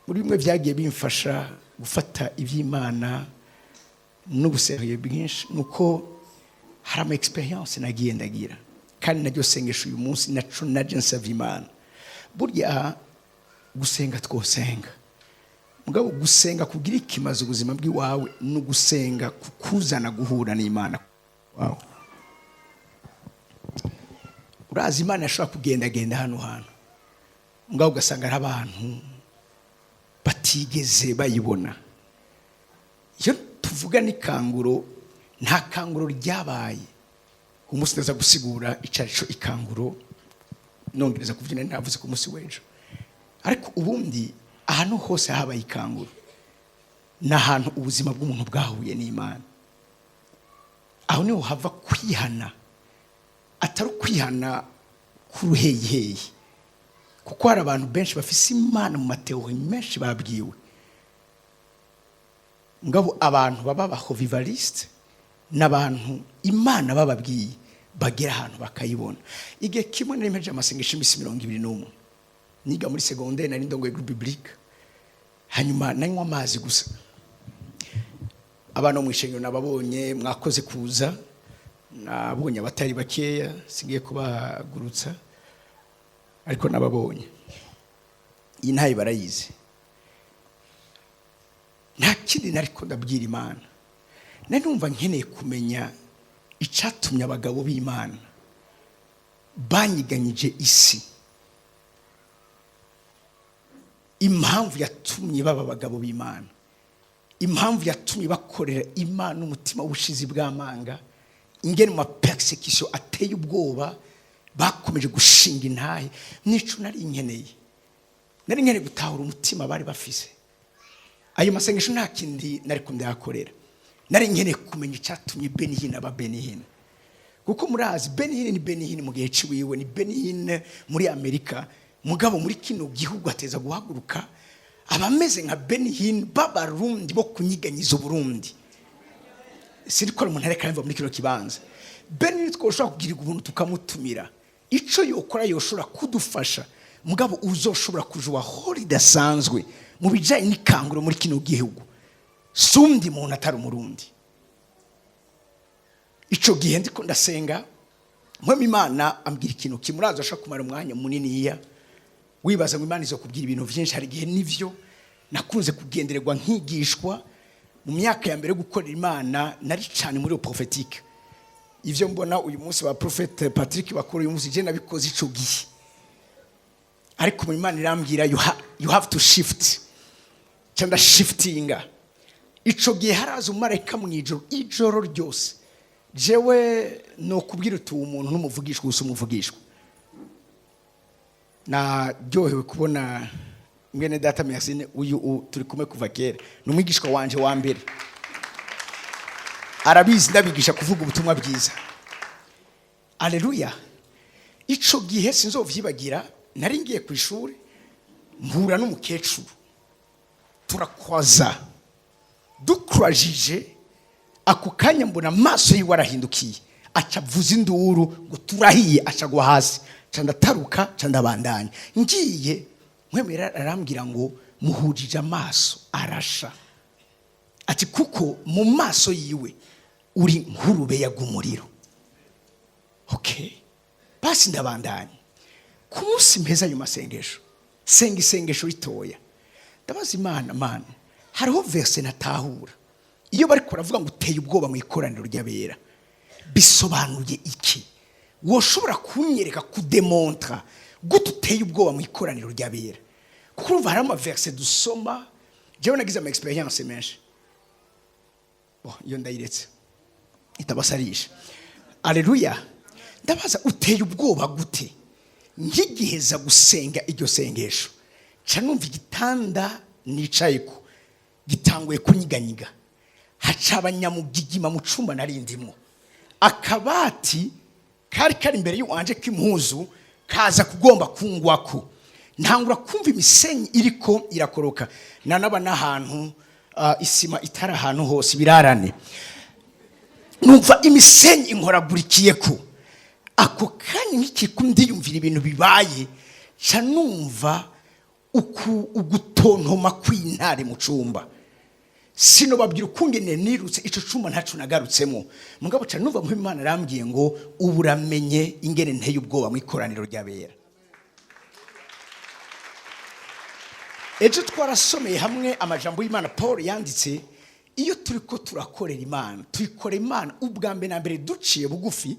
muri bimwe byagiye bimfasha gufata iby'Imana n'ubuseriye bwinshi nuko hari ama experience nagiye ndagira kandi najyo sengesho uyu munsi naco naje nsaba Imana. Burya gusenga twosenga mugabo gusenga kugira ikimaze ubuzima bw'iwawe no gusenga kukuzana guhura n'Imana. Wow. Urazi Imana yashobora kugenda hano mugabo ugasanga ari abantu batigeze bayibona. Iyo tuvuga ni kanguro, nta kanguro ryabaye. Umunsi ndaza gusigura icarico ikanguro nongereza kuvyina navuze ku munsi w'ejo. Ariko ubundi ahantu hose habaye ikanguro n'ahantu ubuzima bw'umuntu bwahuye n'Imana. Aho niho hava kwihana, atari kwihana kuruheyeye, kuko hari abantu benshi bafise Imana mu mateori menshi babwiwe. Ngabo abantu baba bahovivaliste n'abantu Imana bababwiye bagera ahantu bakayibona. Igihe kimwe nari amasengesho imisi 21 niga muri secondaire nari ndongoye groupe biblique, hanyuma nanywa amazi gusa. Abantu mu ishengero nababonye mwakoze kuza, nabonye abatari bakeya singiye kubagurutsa ariko nababonye. Iyi ntayi barayize. Nta kindi nariko ndabwira Imana. Nanumva nkeneye kumenya icatumye abagabo b'Imana banyiganyije isi. Impamvu yatumye baba abagabo b'Imana. Impamvu yatumye bakorera Imana umutima w'ubushizi bw'amanga. Ingene mu persecution ateye ubwoba bakomeje gushinga intahe. Nico nari nkeneye. Nari nkeneye gutahura umutima bari bafise. Ayo masengesho nta kindi nari kundayakorera. Nari nkeneye kumenya icatumye Benihini aba Benihini. Kuko murazi Benihini ni Benihini mu gihe ciwiwe, ni Benihini muri Amerika, mugabo muri kino gihugu ateza guhaguruka abameze nka Benihini b'Abarundi bo kunyiganyiza Burundi. Siriko umuntu areka yumva muri kino kibanza. Benihini twoshobora kugira ubuntu tukamutumira. Ico yokora yoshobora kudufasha, mugabo uzoshobora kujuwa hori dasanzwe mu bijanye n'ikanguro muri kino gihugu. Sundi muntu atari umurundi. Ico gihe ndiko ndasenga, mwema Imana ambwira ikintu kimuraza ashaka kumara umwanya munini wibaza ngo Imana izokubwira ibintu byinshi. Hari gihe nivyo nakunze kugendererwa nkigishwa mu myaka ya mbere gukorera Imana, nari cyane muri prophetique. Ivyo mbona uyu munsi ba Prophet Patrick bakora uyu munsi je nabikoze ico gihe. Ariko mu Imana irambwira you have to shift. Cyanda shiftinga. Ico gihe haraza umarayika mu ijoro ryose. Jewe no kubwira umuntu n'umuvugishwa gusa umuvugishwa. Na ryohewe kubona mwene data Merci uyu turi kumwe kuva kera. Numwigishwa wanje wa mbere. Arabizi ndabigisha kuvuga ubutumwa bwiza. Alleluia. Ico gihe sinzovyibagira, nari ngiye ku ishuri mpura n'umukecuru. Turakwaza. Dukurajije ako kanya mbona amaso yiwe arahindukiye, acavuza induru ngo turahiye, acagwa hasi. Candataruka candabandanya. Ngiye mwemera arambwira ngo muhujije amaso arasha. Ati kuko mu maso yiwe uri nkurube yagumuriro. Okay. Basi ndabandanya. Ku munsi mpeza ayo masengesho. Senga isengesho ritoya. Ndabaza Imana, hariho verse natahura. Iyo bari koravuga ngo uteye ubwoba mu ikoraniro ry'abera, bisobanuye iki? Woshobora kunyereka kudemontra gute uteye ubwoba mu ikoraniro ry'abera? Kuko urumva hari ama verse dusoma, jewe nagize ama experience menshi. Iyo ndayiretse itabasarisha. Alleluia. Ndabaza uteye ubwoba gute? Ngigiheza gusenga iryo sengesho, canumva igitanda nicayeko gitanguye kunyiganyiga. Haca abanyamugigima mu cumba narindimwo. Akabati kari imbere y'uwanje k'impuzu kaza kugomba kungwako. Ntangura kumva imisenyi iriko irakoroka. Nanaba n'ahantu isima itara ahantu hose birarane. Numva imisenyi inkoragurikiyeko. Ako kanya nk'ikikundi yumvira ibintu bibaye, ca numva ugutontoma kw'intare mu cumba. Sino babwira ukungene nirutse ico cumba ntacu nagarutsemo. Mugabo cyane numva mu Imana arambwiye ngo uburamenye ingene nteye ubwoba mu ikoraniro ry'abera. Ejo twarasomeye hamwe amajambo y'Imana Paul yanditse, iyo turiko turakorera Imana tuyikora Imana ubwa mbere na mbere duciye bugufi,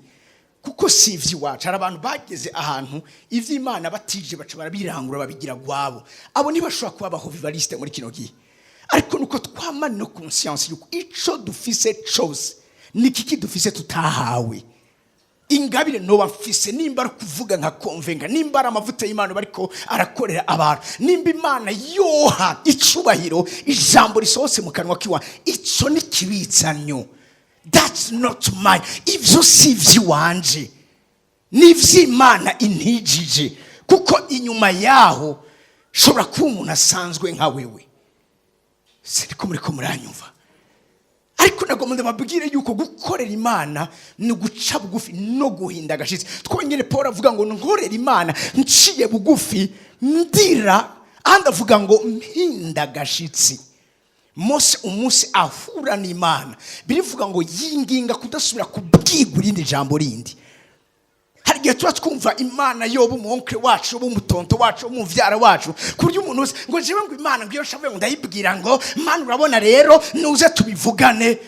kuko si ivy'iwacu. Hari abantu bageze ahantu ivy'Imana batije baca barabirangura babigira gwabo. Abo ntibashobora kuba abaho vivaliste muri kino gihe. Ariko nuko twamana no conscience yuko ico dufise chose nikiki dufise tutahawe. Ingabire no bafise nimba ari kuvuga nka konvenga, nimba ari amavuta y'Imana bariko arakorera abantu, nimba Imana yoha icubahiro ijambo risohotse mu kanwa kiwa, ico ni kibitsanyo. That's not mine. Ivyo si ivy'iwanje, ni ivy'Imana intijije, kuko inyuma yaho shobora kuba umuntu asanzwe nka wewe. Siriko muriko muranyumva. Ariko nagomba ndababwire yuko gukorera Imana ni guca bugufi no guhinda agashitsi. Twongere Paul avuga ngo nkorera Imana nciye bugufi ndira, andi avuga ngo mpinda agashitsi. Mose umunsi ahura n'Imana birivuga ngo yinginga kudasubira kubwirwa irindi jambo rindi. Hari igihe tuba twumva Imana yoba umuonkre wacu, yoba umutonto wacu, umuvyara wacu, kurya umuntu wese ngo jewe ngo Imana ngiyo shavuye ngo ndayibwira ngo Mana urabona rero nuze tubivugane.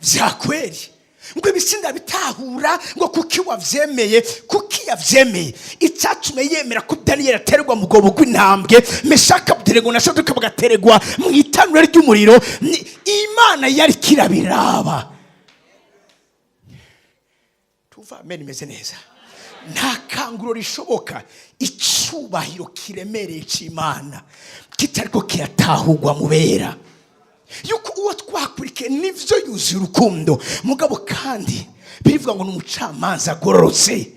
Vyakweri ngo ibisinda bitahura ngo kuki wavyemeye, kuki yavyemeye. Icyacume yemera ko Daniel aterwa mu gobo gw'intambwe, Meshaka Abdenego na Shadraka bagaterwa mu itanura ry'umuriro, Imana yari kirabiraba. Amen, imeze neza. Nta kanguro rishoboka icubahiro kiremereye c'Imana kitariko kiratahurwa mubera yuko uwo twakurike nivyo yuzuye urukundo, mugabo kandi birivuga ngo n'umucamanza agororotse.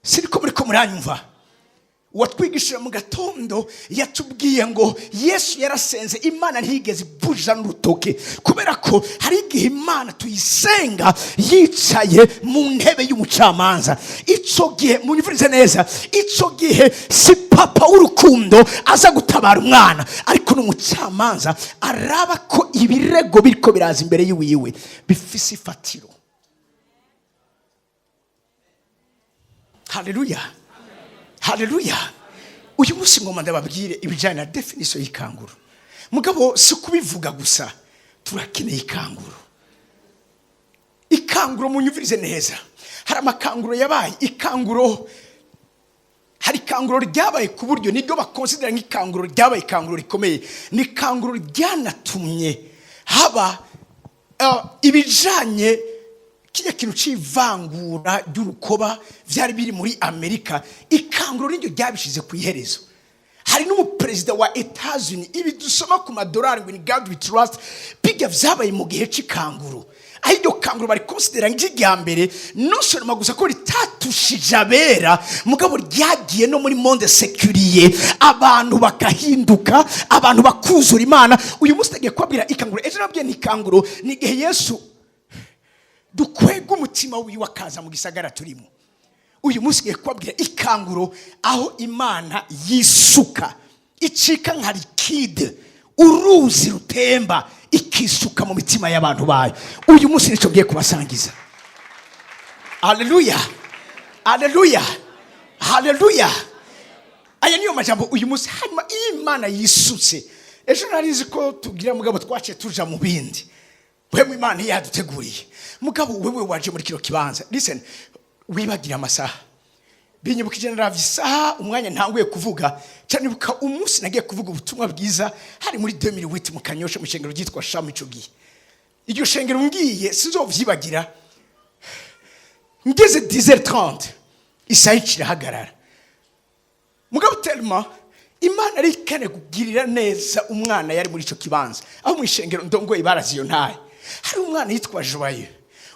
Siriko muriko muranyumva. Watwigishira mu gatondo yatubwiye ngo Yesu yarasenze, Imana ntigeze buja n'urutoke, kubera ko hari igihe Imana tuyisenga yicaye mu ntebe y'umucamanza. Ico gihe munyumvirize neza, ico gihe si papa w'urukundo aza gutabara umwana, ariko n'umucamanza araba ko ibirego biriko biraza imbere yiwe bifise ifatiro. Haleluya. Haleluya. Uyu munsi ngoma ndababwire ibijyanye na definition y'ikanguro. Mugabo si kubivuga gusa, turakeneye ikanguro. Ikanguro munyumvirize neza. Hari amakanguro yabaye ikanguro. Hari ikanguro ryabaye ku buryo niryo bakonsidera nk'ikanguro ryabaye ikanguro rikomeye. Ni ikanguro ryanatumye haba ibijanye kiya kintu c'ivangura ry'urukoba vyari biri muri Amerika. Ikanguro n'iryo ryabishize ku iherezo. Hari n'umuperezida wa Etats-Unis, ibi dusoma ku madolari ngo ni God we trust, biga vyabaye mu gihe c'ikanguro. Aho iryo kanguro bari considera nk'iryambere, non seulement gusa ko ritatushije abera, mugabo ryagiye no muri monde séculier, abantu bakahinduka, abantu bakuzura Imana. Uyu munsi tagiye kwabwira ikanguro. Ejo nabwiye ni ikanguro ni gihe Yesu dukwega umutima wiwe akaza mu gisagara turimo. Uyu munsi ngiye kwabwira ikanguro aho Imana yisuka icika nka liquide, uruzi rutemba ikisuka mu mitima y'abantu bayo. Uyu munsi nico ngiye kubasangiza. Haleluya. Haleluya. Haleluya. Aya niyo majambo uyu munsi hanyuma Imana yisutse. Ejo narizi ko tugira mugabo twaciye tuja mu bindi. Wewe Imana yaduteguriye. Mugabo wewe waje muri kiro kibanza. Listen, wibagira amasaha. Binyibukije naravye isaha umwanya ntanguye kuvuga, cyane buka umunsi nagiye kuvuga ubutumwa bwiza hari muri 2008 mu Kanyosha mu shengero ryitwa Shami ico gihe. Iryo shengero ngiye sinzovyibagira. Ngeze 10h30 isaha ikirahagarara. Mugabo tellement Imana ari kane kugirira neza umwana yari muri ico kibanza. Aho mu shengero ndongoye baraziyo ntaye. Hari umwana yitwa Joye.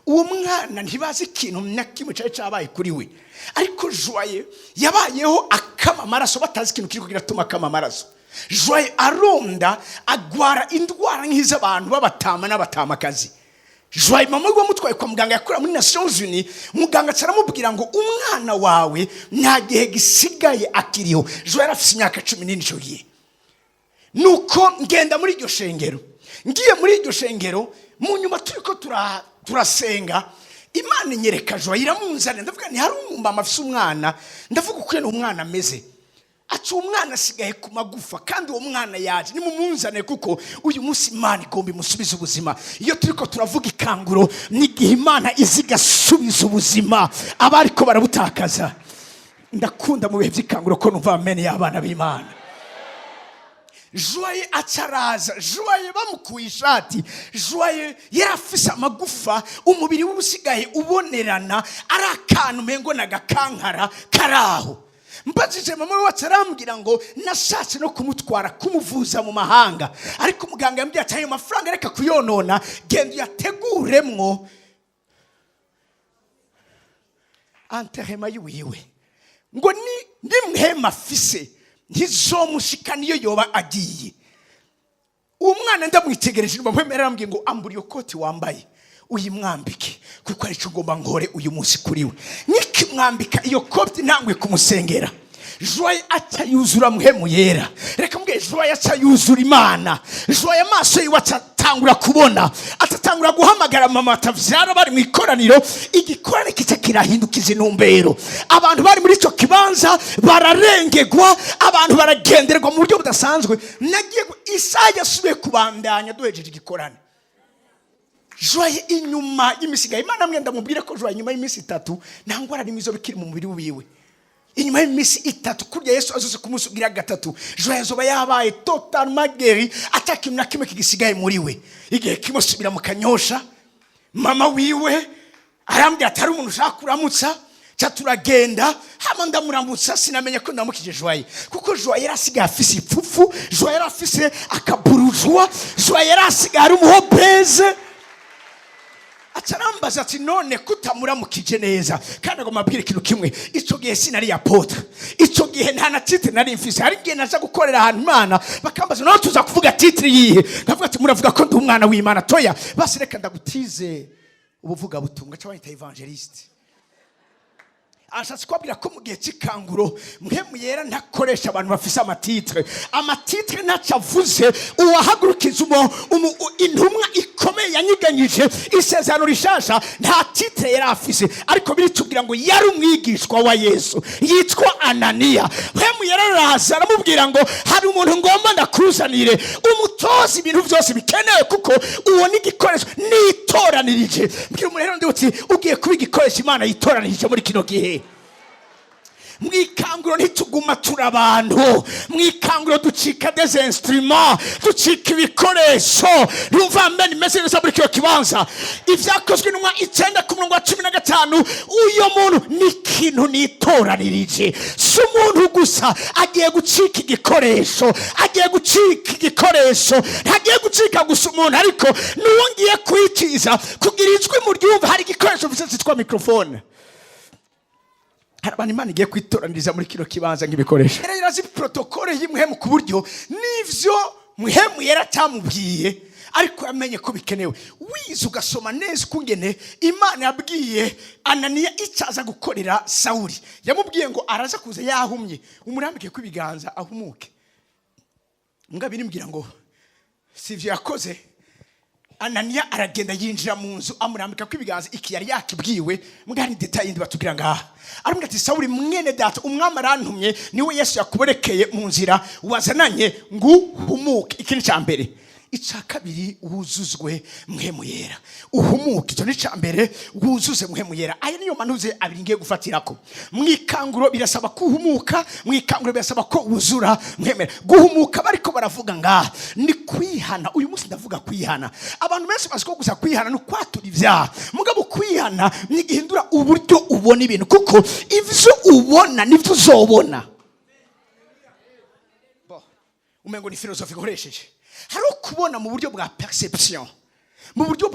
Uwo mwana ntibazi ikintu nakimwe cyari cyabaye kuri we, ariko Joye yabayeho akama amaraso, batazi ikintu kiriko kiratuma akama amaraso. Joye aronda agwara indwara nk'iz'abantu babatama n'abatamakazi. Joye mama we wamutwaye kwa muganga yakora muri Nations Unies, muganga caramubwira ngo umwana wawe nta gihe gisigaye akiriho. Joye yarafise imyaka 10 cyo gihe. Nuko ngenda muri iryo shengero, ngiye muri iryo shengero, mu nyuma turiko turasenga, Imana inyereka Joye iramunzana, ndavuga ni hari umumama afise umwana, ndavuga uko umwana ameze. Ati umwana asigaye ku magufa kandi uwo mwana yaje ni mumunzane kuko uyu munsi Imana igomba imusubiza ubuzima. Iyo turiko turavuga ikanguro n'igihe Imana izigasubiza ubuzima abariko barabutakaza. Ndakunda mu bihe by'ikanguro ko numva amen y'abana b'Imana. Joye acaraza, Joye bamukuye ishati, Joye yarafise amagufa, umubiri w'ubusigaye ubonerana, ari akantu mengo nagakankara karaho. Mbajije mama wacu arambwira ngo nashatse no kumutwara kumuvuza mu mahanga, ariko umuganga yambwiye ati ayo mafaranga reka kuyonona, genda yateguremwo anterema yiwe ngo ni mhema afise ntizomushika niyo yoba agiye. Umwana ndamwitegereje bamwemera arambwiye ngo ambura iyo koti wambaye uyimwambike kuko ari cyo ngomba nkore uyu munsi kuriwe. Nikimwambika iyo koti ntangwe kumusengera, Joye atayuzura muhemu yera. Reka mbwe Joye atayuzura Imana. Joye amaso yiwe atangura kubona, atatangura guhamagara mama atavyara bari mu ikoraniro, igikorane kica kirahindukiza intumbero. Abantu bari muri ico kibanza bararengegwa, abantu baragenderwa mu buryo budasanzwe. Nagiye Isaya subiye kubandanya duhejeje igikorane. Joye inyuma y'imisiga, Imana mwenda mubwire ko Joye inyuma y'imisi 3 ntangwara n'imizo bikiri mu mubiri wiwe. Inyuma y'imisi 3 kurya Yesu azoze kumusugira gatatu, Joye azoba yabaye totalement guéri, atakintu na kimwe kigisigaye muri we. Igihe kimusubira mu kanyosha, mama wiwe arambye atari umuntu ushaka kuramutsa, cha turagenda hama ndamuramutsa, sinamenye ko ndamukije Joye kuko Joye yarasigaye afise ipfufu, Joye yarafise akaburujwa, Joye yarasigaye ari umuhobeze. Acarambaza ati none kutamuramukije neza kandi ngo mabwire ikintu kimwe, ico gihe sinari apotre, ico gihe nta na titre nari mfise, hari gihe naza gukorera ahantu Imana bakambaza no tuza kuvuga titre yihe, ndavuga ati muravuga ko ndi umwana w'Imana toya basi reka ndagutize ubuvuga butumwa cy'abanyita evangeliste. Ashatse kwabwira ko mu gihe cy'ikanguro muhemu yera ntakoresha abantu bafise amatitre ntacavuze, uwahagurukiza intumwa ikomeye yanyiganyije isezerano rishasha nta titre yari afise, ariko biritubwira ngo yari umwigishwa wa Yesu yitwa Ananiya. Muhemu yera araza aramubwira ngo hari umuntu ngomba ndakuzanire umutoza ibintu byose bikenewe kuko uwo ni igikoresho nitoranirije. Mbwira umuntu rero ndi ugiye kuba igikoresho Imana yitoranirije muri kino gihe. Mwikanguro ntituguma turabantu, mwikanguro ducika des instruments, ducika ibikoresho. Numva amen message muri cyo kibanza ivyakozwe n'umwa 9:15 uyo muntu ni kintu nitoranirije, si umuntu gusa agiye gucika igikoresho, agiye gucika igikoresho, ntagiye gucika gusa umuntu, ariko nuwongiye kwikiza kugira ijwi mu ryumva. Hari igikoresho cyitwa microphone, harabana Imana igiye kwitoraniriza muri kino kibanza nk'ibikoresho. Rero irazi protocole y'imhemu ku buryo nivyo muhemu yaratamubwiye, ariko yamenye ko bikenewe. Wize ugasoma neza kungene Imana yabwiye Ananiya icaza gukorera Sauli. Yamubwiye ngo araza kuza yahumye, umurambike kwibiganza ahumuke. Mbwa birimbwira ngo sivyo yakoze. Ananiya aragenda yinjira mu nzu amurambika kwibiganza, iki yari yakibwiwe. Mbwari detail indi batubwira ngaha, arambwira ati Sauli mwene data umwami arantumye, niwe Yesu yakuborekeye mu nzira wazananye ngo humuke. Iki ni cyambere. Ica kabiri wuzuzwe muhemu yera, uhumuke. Icyo ni cyambere wuzuze muhemu yera. Aya niyo manuze abiri ngiye gufatirako. Mwikanguro birasaba kuhumuka, mwikanguro birasaba ko wuzura muhemera. Guhumuka bariko baravuga ngaha ni kwihana. Uyu munsi ndavuga kwihana. Abantu benshi basiko gusa kwihana no kwatura ivyaha, mugabo kwihana ni gihindura uburyo ubona ibintu, kuko ivyo ubona nivyo uzobona. Umengo ni filosofi koresheje. Hari ukubona mu buryo bwa perception, mu buryo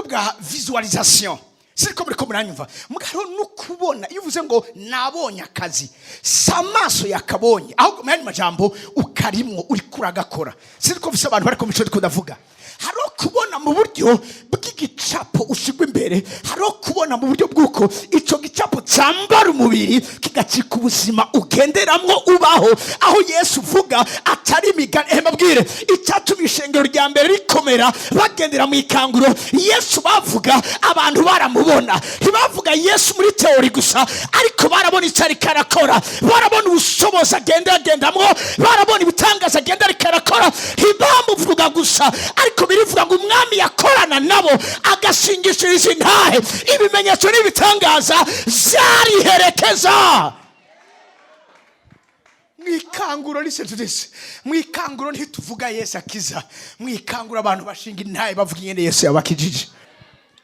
bwa visualisation. Siko muri ko muranyumva, mugaro nukubona iyo uvuze ngo nabonye akazi samaso yakabonye, ahubwo mani majambo ukarimwo uri kuragakora. Siko vise abantu bariko mico kudavuga. Hari kubona mu buryo bw'igicapo ushigwa imbere, hariho kubona mu buryo bw'uko icyo gicapo cyambara umubiri kigacika ubuzima ugenderamwo ubaho. Aho Yesu uvuga atari imigani. Mbabwire icyatuma ishengero rya mbere rikomera bagendera mu ikanguro. Yesu bavuga abantu baramubona, ntibavuga Yesu muri teori gusa, ariko barabona icyo ariko arakora, barabona ubushobozi agenda agendamwo, barabona ibitangaza agenda ariko arakora. Ntibamuvuga gusa, ariko birivuga ngo umwami yakorana nabo agashingishiriza intahe, ibimenyetso n'ibitangaza zariherekeza. Mwikanguro lisetudise, mwikanguro ntituvuga Yesu akiza, mwikanguro abantu bashinga intahe bavuga ingene Yesu yabakijije.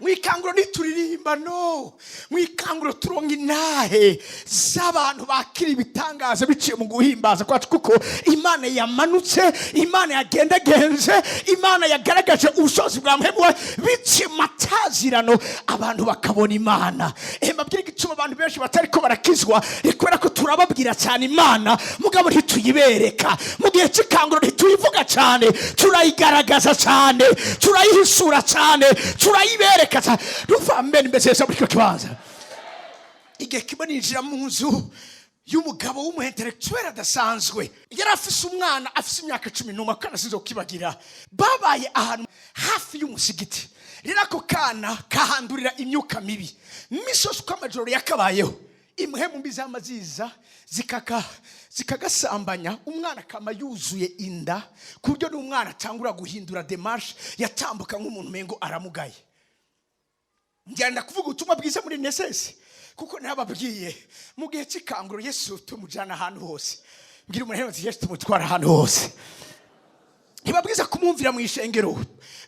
Mwikanguro nituririmba, no, mwikanguro turonga intahe z'abantu bakira ibitangaza biciye mu guhimbaza kwacu, kuko Imana yamanutse, Imana yagendagenze, Imana yagaragaje ubushobozi bwa Mpemu biciye matazirano, abantu bakabona Imana. Mbabwira igituma abantu benshi batariko barakizwa, kubera ko turababwira cyane Imana mugabo ntituyibereka. Mu gihe cy'ikanguro ntituyivuga cyane, turayigaragaza cyane, turayihisura cyane, turayibereka. Ruva mbene mbesesa muri cyo kibanza. Igihe kimwe ninjira mu nzu y'umugabo w'umuintellectuel adasanzwe, yari afise umwana afise imyaka 11 kana sinzo kibagira, babaye ahantu hafi y'umusigiti. Rero ako kana kahandurira imyuka mibi, misoso kw'amajoro yakabayeho, imhemu mbi z'amaziza zikagasambanya umwana, kama yuzuye inda ku buryo n'umwana atangura guhindura demarche, yatambuka nk'umuntu mengo aramugaye. Njyana kuvuga ubutumwa bwiza muri nesese, kuko nababwiye mu gihe cy'ikanguro Yesu tumujana ahantu hose. Mbwira umuntu ati Yesu tumutwara ahantu hose. Ntibabwiza kumumvira mu ishengero.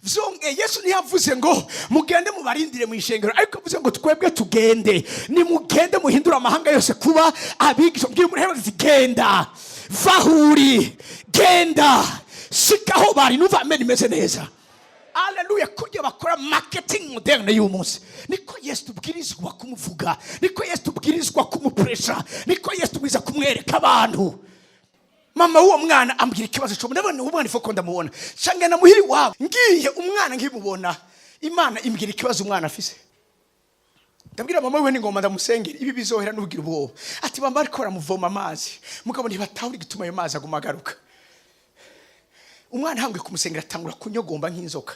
Vyonge Yesu ntiyavuze ngo mugende mubarindire mu ishengero, ariko avuze ngo twebwe tugende, ni mugende muhindura amahanga yose kuba abigisha. Mbwira umuntu ati genda, vahuri, genda, sikaho bari nuva ameni meze neza. Haleluya. Kujya bakora marketing moderne y'umunsi, niko Yesu tubwirizwa kumuvuga, niko Yesu tubwirizwa kumupresha, niko Yesu tubwiza kumwereka abantu. Mama uwo mwana ambwira ikibazo cyo ndabona umwana ifoko ndamubona, shange na muhiri wabo, ngiye umwana nkimubona, Imana imbwira ikibazo umwana afise. Ndabwira mama we n'ingoma ndamusengera, ibi bizohera n'ubugira ubwo. Ati bamba ariko baramuvoma amazi, mugabo ntibatahuri gituma ayo mazi agumagaruka. Umwana hangwe kumusengera atangura kunyogomba nk'inzoka.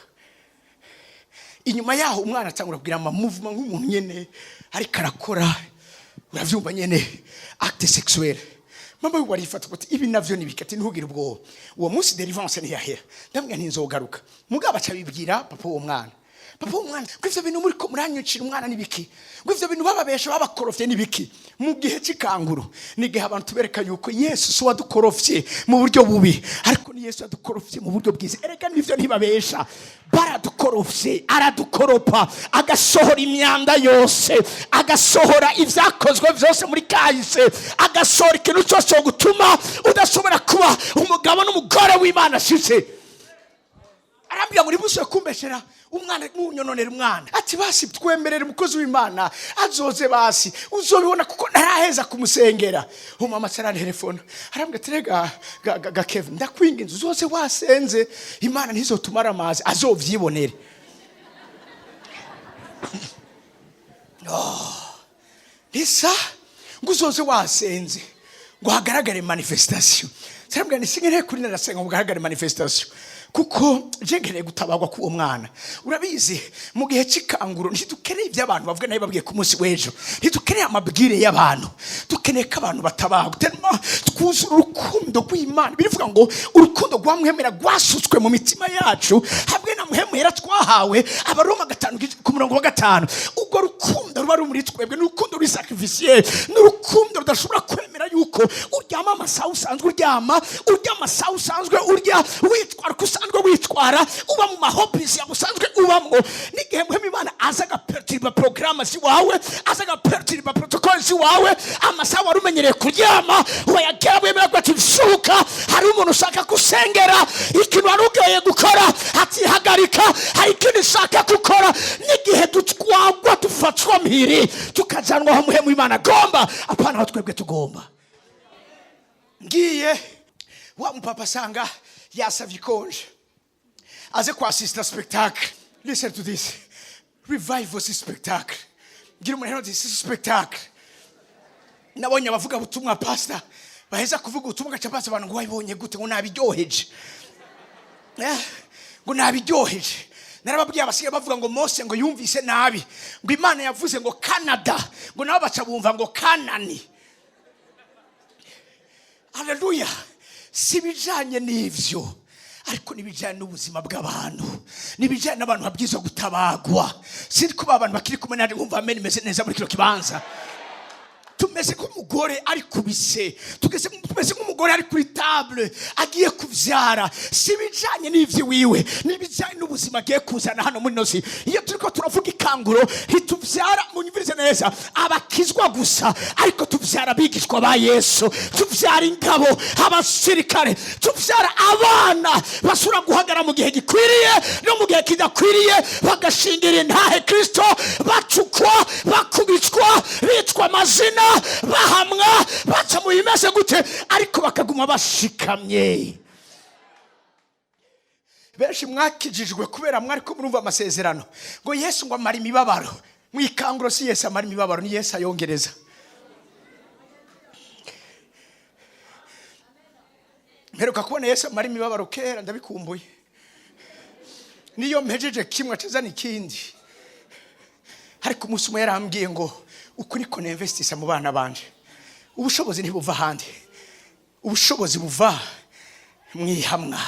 Inyuma yaho umwana atangura kugira movement nk'umuntu nyene ariko arakora, uravyumva nyene acte sexuel. Mama we warifata kuti ibi navyo nibikati ntugira ubwo. Uwo munsi deliverance ni yahera, ndambwa ntinzogaruka. Mugabo aca bibwira papa wo mwana, papa wo mwana, kwivyo bintu muri ko muranyucira umwana nibiki, kwivyo bintu bababesha babakorofye nibiki. Mu gihe cy'ikanguro nigihe abantu tubereka yuko Yesu so wadukorofye mu buryo bubi, ariko ni Yesu yadukorofye mu buryo bwiza. Erega nivyo ntibabesha, baradukorofye, aradukoropa, agasohora imyanda yose, agasohora ivyakozwe vyose muri kahise, agasohora ikintu cyose gutuma udashobora kuba umugabo n'umugore w'Imana shitse. Arambya muri buso kumbeshera umwana n'unyononera umwana, ati basi twemerere umukozi w'Imana azoze, basi uzobibona kuko naraheza kumusengera. Umama sarane telefone arambya terega ga Kevin, ndakwinginze uzoze wasenze, Imana ntizotumara amazi, azovyibonere. Nisa nguzoze wasenze ngo hagaragare manifestation. Sarambya nisingere kuri narasenga ngo hagaragare manifestation, kuko jengereye gutabagwa ku mwana. Urabizi mu gihe cy'ikanguro ntidukeneye iby'abantu bavuga nayo babwiye ku munsi w'ejo, ntidukeneye amabwire y'abantu, dukeneye ko abantu batabagwa. Twuzura urukundo rw'Imana. Birivuga ngo urukundo rwa Mwemera rwasutswe mu mitima yacu hamwe na Muhemu yera twahawe, Abaroma 5:5. Ubwo rukundo ruba rumuri twebwe, n'urukundo ruri sacrificiel, n'urukundo rudashobora kwemera yuko uryama amasaha usanzwe uryama, urya amasaha usanzwe urya, witwara kusanzwe witwara, uba mu mahopisi yagusanzwe ubamwo. N'igihe Muhemu Imana azaga perturba programme ziwawe, azaga perturba protocol ziwawe, amasaha warumenyereye kuryama wayagera wemera ko ativuka, hari umuntu ushaka kusengera ikintu warugeye gukora ati hagarika, hari ikintu ushaka gukora. N'igihe dutwagwa dufatwa mpiri tukajanwa aho Muhemu Imana agomba, apana aho twebwe tugomba. Ngiye wa mupapa sanga yasavye ikonje, aze kuasista spectacle. Listen to this. Revival si spectacle. Ngira umuntu hano si spectacle. Nabonye abavuga butumwa pastor baheza kuvuga ubutumwa gacapasa abantu ngo wabibonye gute ngo nabiryoheje. Ngo nabiryoheje. Narababwiye abasigaye bavuga ngo Mose ngo yumvise nabi. Ngo Imana yavuze ngo Canada. Ngo nabo baca bumva ngo Kanani. Hallelujah. Sibijanye n'ivyo. Ariko nibijanye n'ubuzima bw'abantu. Nibijanye n'abantu babwiza gutabagwa. Sindi kuba abantu bakiri kumwe nari nkumva amen meze neza muri kino kibanza. Tumeze nk'umugore ari kubise, tumeze nk'umugore ari kuri table agiye kuvyara. Sibijanye n'ivyo wiwe, nibijanye n'ubuzima agiye kuzana hano muri nosi. Iyo turiko turavuga ikanguro ntituvyara mu nyumvirize neza abakizwa gusa, ariko tuvyara bigishwa ba Yesu, tuvyara ingabo, abasirikare, tuvyara abana basura guhagara mu gihe gikwiriye no mu gihe kidakwiriye, bagashingira intahe Kristo, bacukwa, bakubitwa, bitwa amazina, bahamwa, baca mu bimeze gute, ariko bakaguma bashikamye. Benshi mwakijijwe kubera mwariko murumva amasezerano ngo Yesu ngo amara imibabaro. Mwikanguro si Yesu amara imibabaro, ni Yesu ayongereza. Mperuka kubona Yesu amara imibabaro kera, ndabikumbuye. Niyo mpejeje kimwe acazana ikindi. Ariko umunsi umwe yarambwiye ngo uko niko ninvestisa mu bana banje. Ubushobozi ntibuva handi. Ubushobozi buva mwihamwa.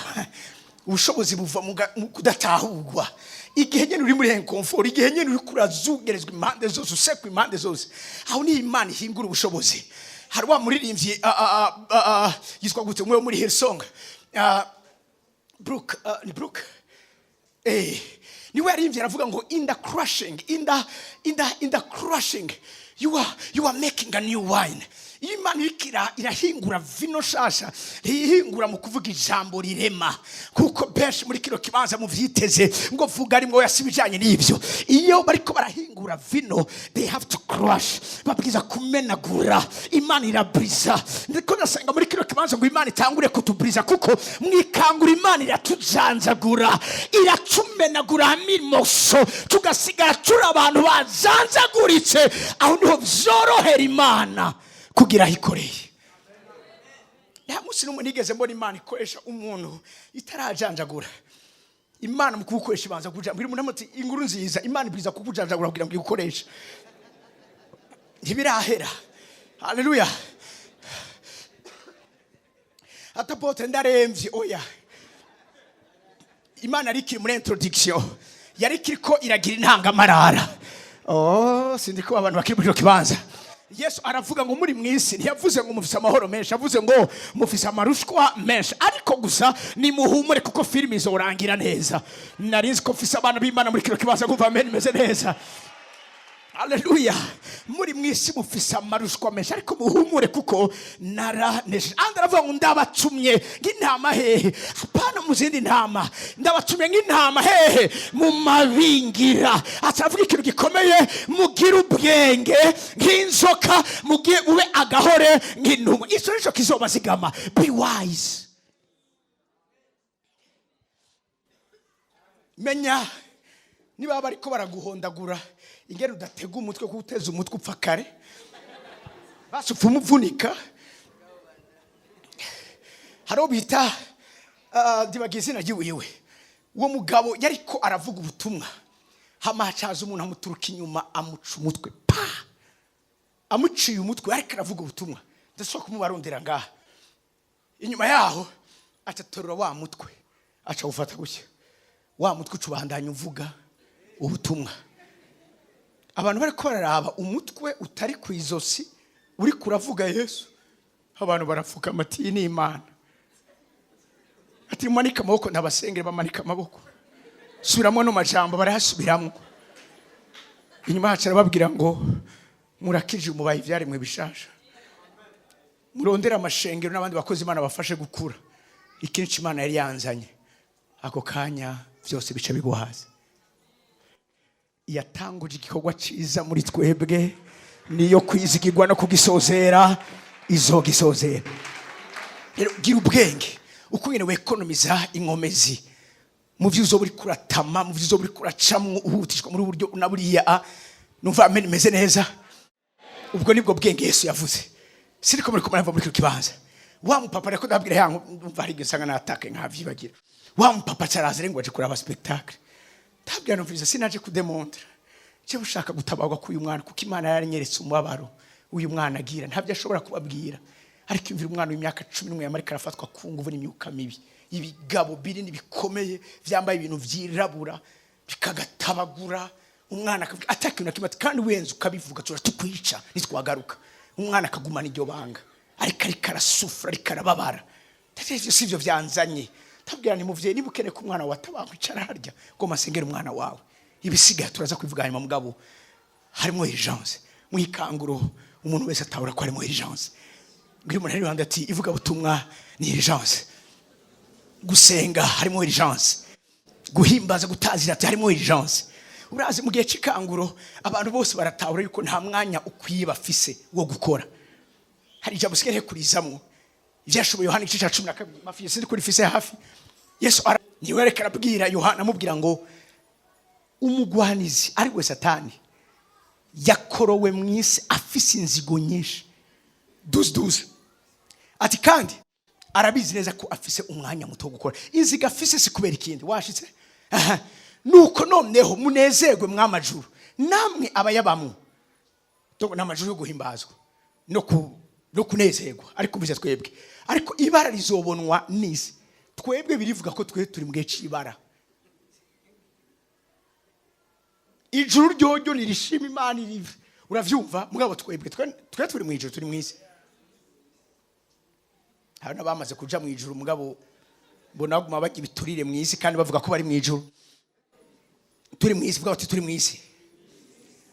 Ubushobozi buva mu kudatahurwa. Igihe nyene uri muri inconfort, igihe nyene uri kurazugerezwa impande zose, usekwa impande zose. Aho ni Imana ihingura ubushobozi. Hari wa muririmbyi yitwa gute umwe muri Hillsong. Brooke. Niwe yarimvye aravuga ngo in the crushing, in the crushing, you are making a new wine. Imana irahingura vino shasha, ihingura mu kuvuga ijambo rirema. Kuko benshi muri kino kibanza mu vyiteze ngo vuga ari mwo yasibijanye n'ivyo. Iyo bariko barahingura vino, they have to crush. Babwiza kumenagura. Imana irabriza. Ndiko nasanga muri kino kibanza ngo Imana itangure kutubriza kuko mwikangura Imana iratujanjagura, iratumenagura amimoso, tugasigara turi abantu bazanzaguritse. Aho niho vyorohera Imana kugira hikoreye. Ya musi numwe nigeze mbona Imana ikoresha umuntu itarajanjagura. Imana mu kugukoresha ibanza kuja mbiri umuntu amati inkuru nziza, Imana ibiza kukujanjagura kugira ngo igukoreshe. Ntibirahera. Hallelujah. Atapote ndaremvye oya. Imana arikiri muri introduction. Yarikiri ko iragira intangamarara. Sindiko abantu bakiri muri kibanza. Yesu aravuga ngo muri mwisi ntiyavuze ngo mufise amahoro menshi, avuze ngo mufise amarushwa menshi, ariko gusa ni muhumure kuko filimi izorangira neza. Narinzi ko mfise abana b'Imana muri kino kibazo kumva amen meze neza. Hallelujah. Muri mwisi mufise amarushwa menshi, ariko muhumure kuko naraneshe. Aravuga ngo ndabatumye nk'intama hehe, apana mu zindi ntama, ndabatumye nk'intama hehe mu mabingira. Atavuga ikintu gikomeye, mugira ubwenge nk'inzoka, mugiye ube agahore nk'intumwa. Ico nico kizobazigama. Be wise. Menya niba bariko baraguhondagura, ingero udatega umutwe kuteza umutwe upfa kare, basupfa umuvunika. Haro bita ndibagize na giwiwe. Uwo mugabo yariko aravuga ubutumwa, hamacaza umuntu amuturuka inyuma amuca umutwe pa, amuciye umutwe ariko aravuga ubutumwa. Ndashobora kumubarondera ngaha. Inyuma yaho acatorora wa mutwe, aca ufata gutya. Wa mutwe ucubandanya uvuga ubutumwa. Abantu bari koraraba umutwe utari kwizosi uri kuravuga Yesu. Abantu barafuka amati ni Imana. Ati manika amaboko nabasengere bamanika amaboko. Subiramo no majambo barahasubiramo. Inyuma haca arababwira ngo murakije umubaye ivyaremwe bishasha. Murondera amashengero n'abandi bakozi Imana bafashe gukura. Ikintu Imana yari yanzanye. Ako kanya vyose bice biguhaza. Yatanguje igikorwa ciza muri twebwe, niyo kwizigirwa no kugisozera, izogisozera. Gira ubwenge uko nyene wekonomiza inkomezi mu vyuzo buri kuratama, mu vyuzo buri kuracamwe uhutishwa muri buryo naburiya numva amene meze neza. Ubwo nibwo bwenge Yesu yavuze. Siriko muri kumara muri kibanza. Wa mupapa reko ndabwira yangu umva ari gisanga natake nkavyibagira. Wa mupapa cyarazire ngo aje kuraba spectacle. Ndabwira numvise sinaje kudemontra. Cyo ushaka gutabarwa k'uyu mwana kuko Imana yaranyeretse umubabaro uyu mwana agira ntabyo ashobora kubabwira. Ariko imvira umwana w'imyaka 11 y'Amerika arafatwa ku nguvu n'imyuka mibi. Ibigabo binini bikomeye vyambaye ibintu vyirabura bikagatabagura umwana akavuga atakintu nakimati kandi wenze ukabivuga tukwica nitwagaruka. Umwana akagumana iryo banga ariko arasufura ariko arababara. Tatevyo sivyo vyanzanye. Tabwira ni muvyeyi nibukene ku mwana watabakwicara harya ngo masengera umwana wawe. Ibisigaye turaza kwivuga hanyuma mugabo harimo urgence. Mwikanguro umuntu wese atahura ko harimo urgence. Ngiye umuntu ari ati ivuga butumwa ni urgence. Gusenga harimo urgence. Guhimbaza gutazira harimo urgence. Urazi mu gihe cikanguro abantu bose baratahura yuko nta mwanya ukwiye bafise wo gukora. Hari ijambo sikere kurizamwo. Ivyashoboye Yohana 12 mafiye sindi kuri fise hafi. Yesu niwe areka abwira Yohana amubwira ngo umugwanizi ari we Satani yakorowe mwisi afise inzigo nyinshi. 12 ati kandi arabizi neza ko afise umwanya muto gukora. Inziga afise sikubera ikindi washitse. Nuko noneho munezerwe mwamajuru namwe abayabamwe. Toko namajuru yo guhimbazwa no kunezerwa ariko bize twebwe. Ariko ibara rizobonwa nisi. Twebwe birivuga ko turi mu gihe cy'ibara. Ijuru ryo nirishima Imana irive. Uravyumva mugabo twebwe turi mu ijuru turi mwisi. Hano bamaze kuja mu ijuru mugabo bona guma baki biturire mwisi kandi bavuga ko bari mu ijuru. Turi mwisi bwa turi mwisi.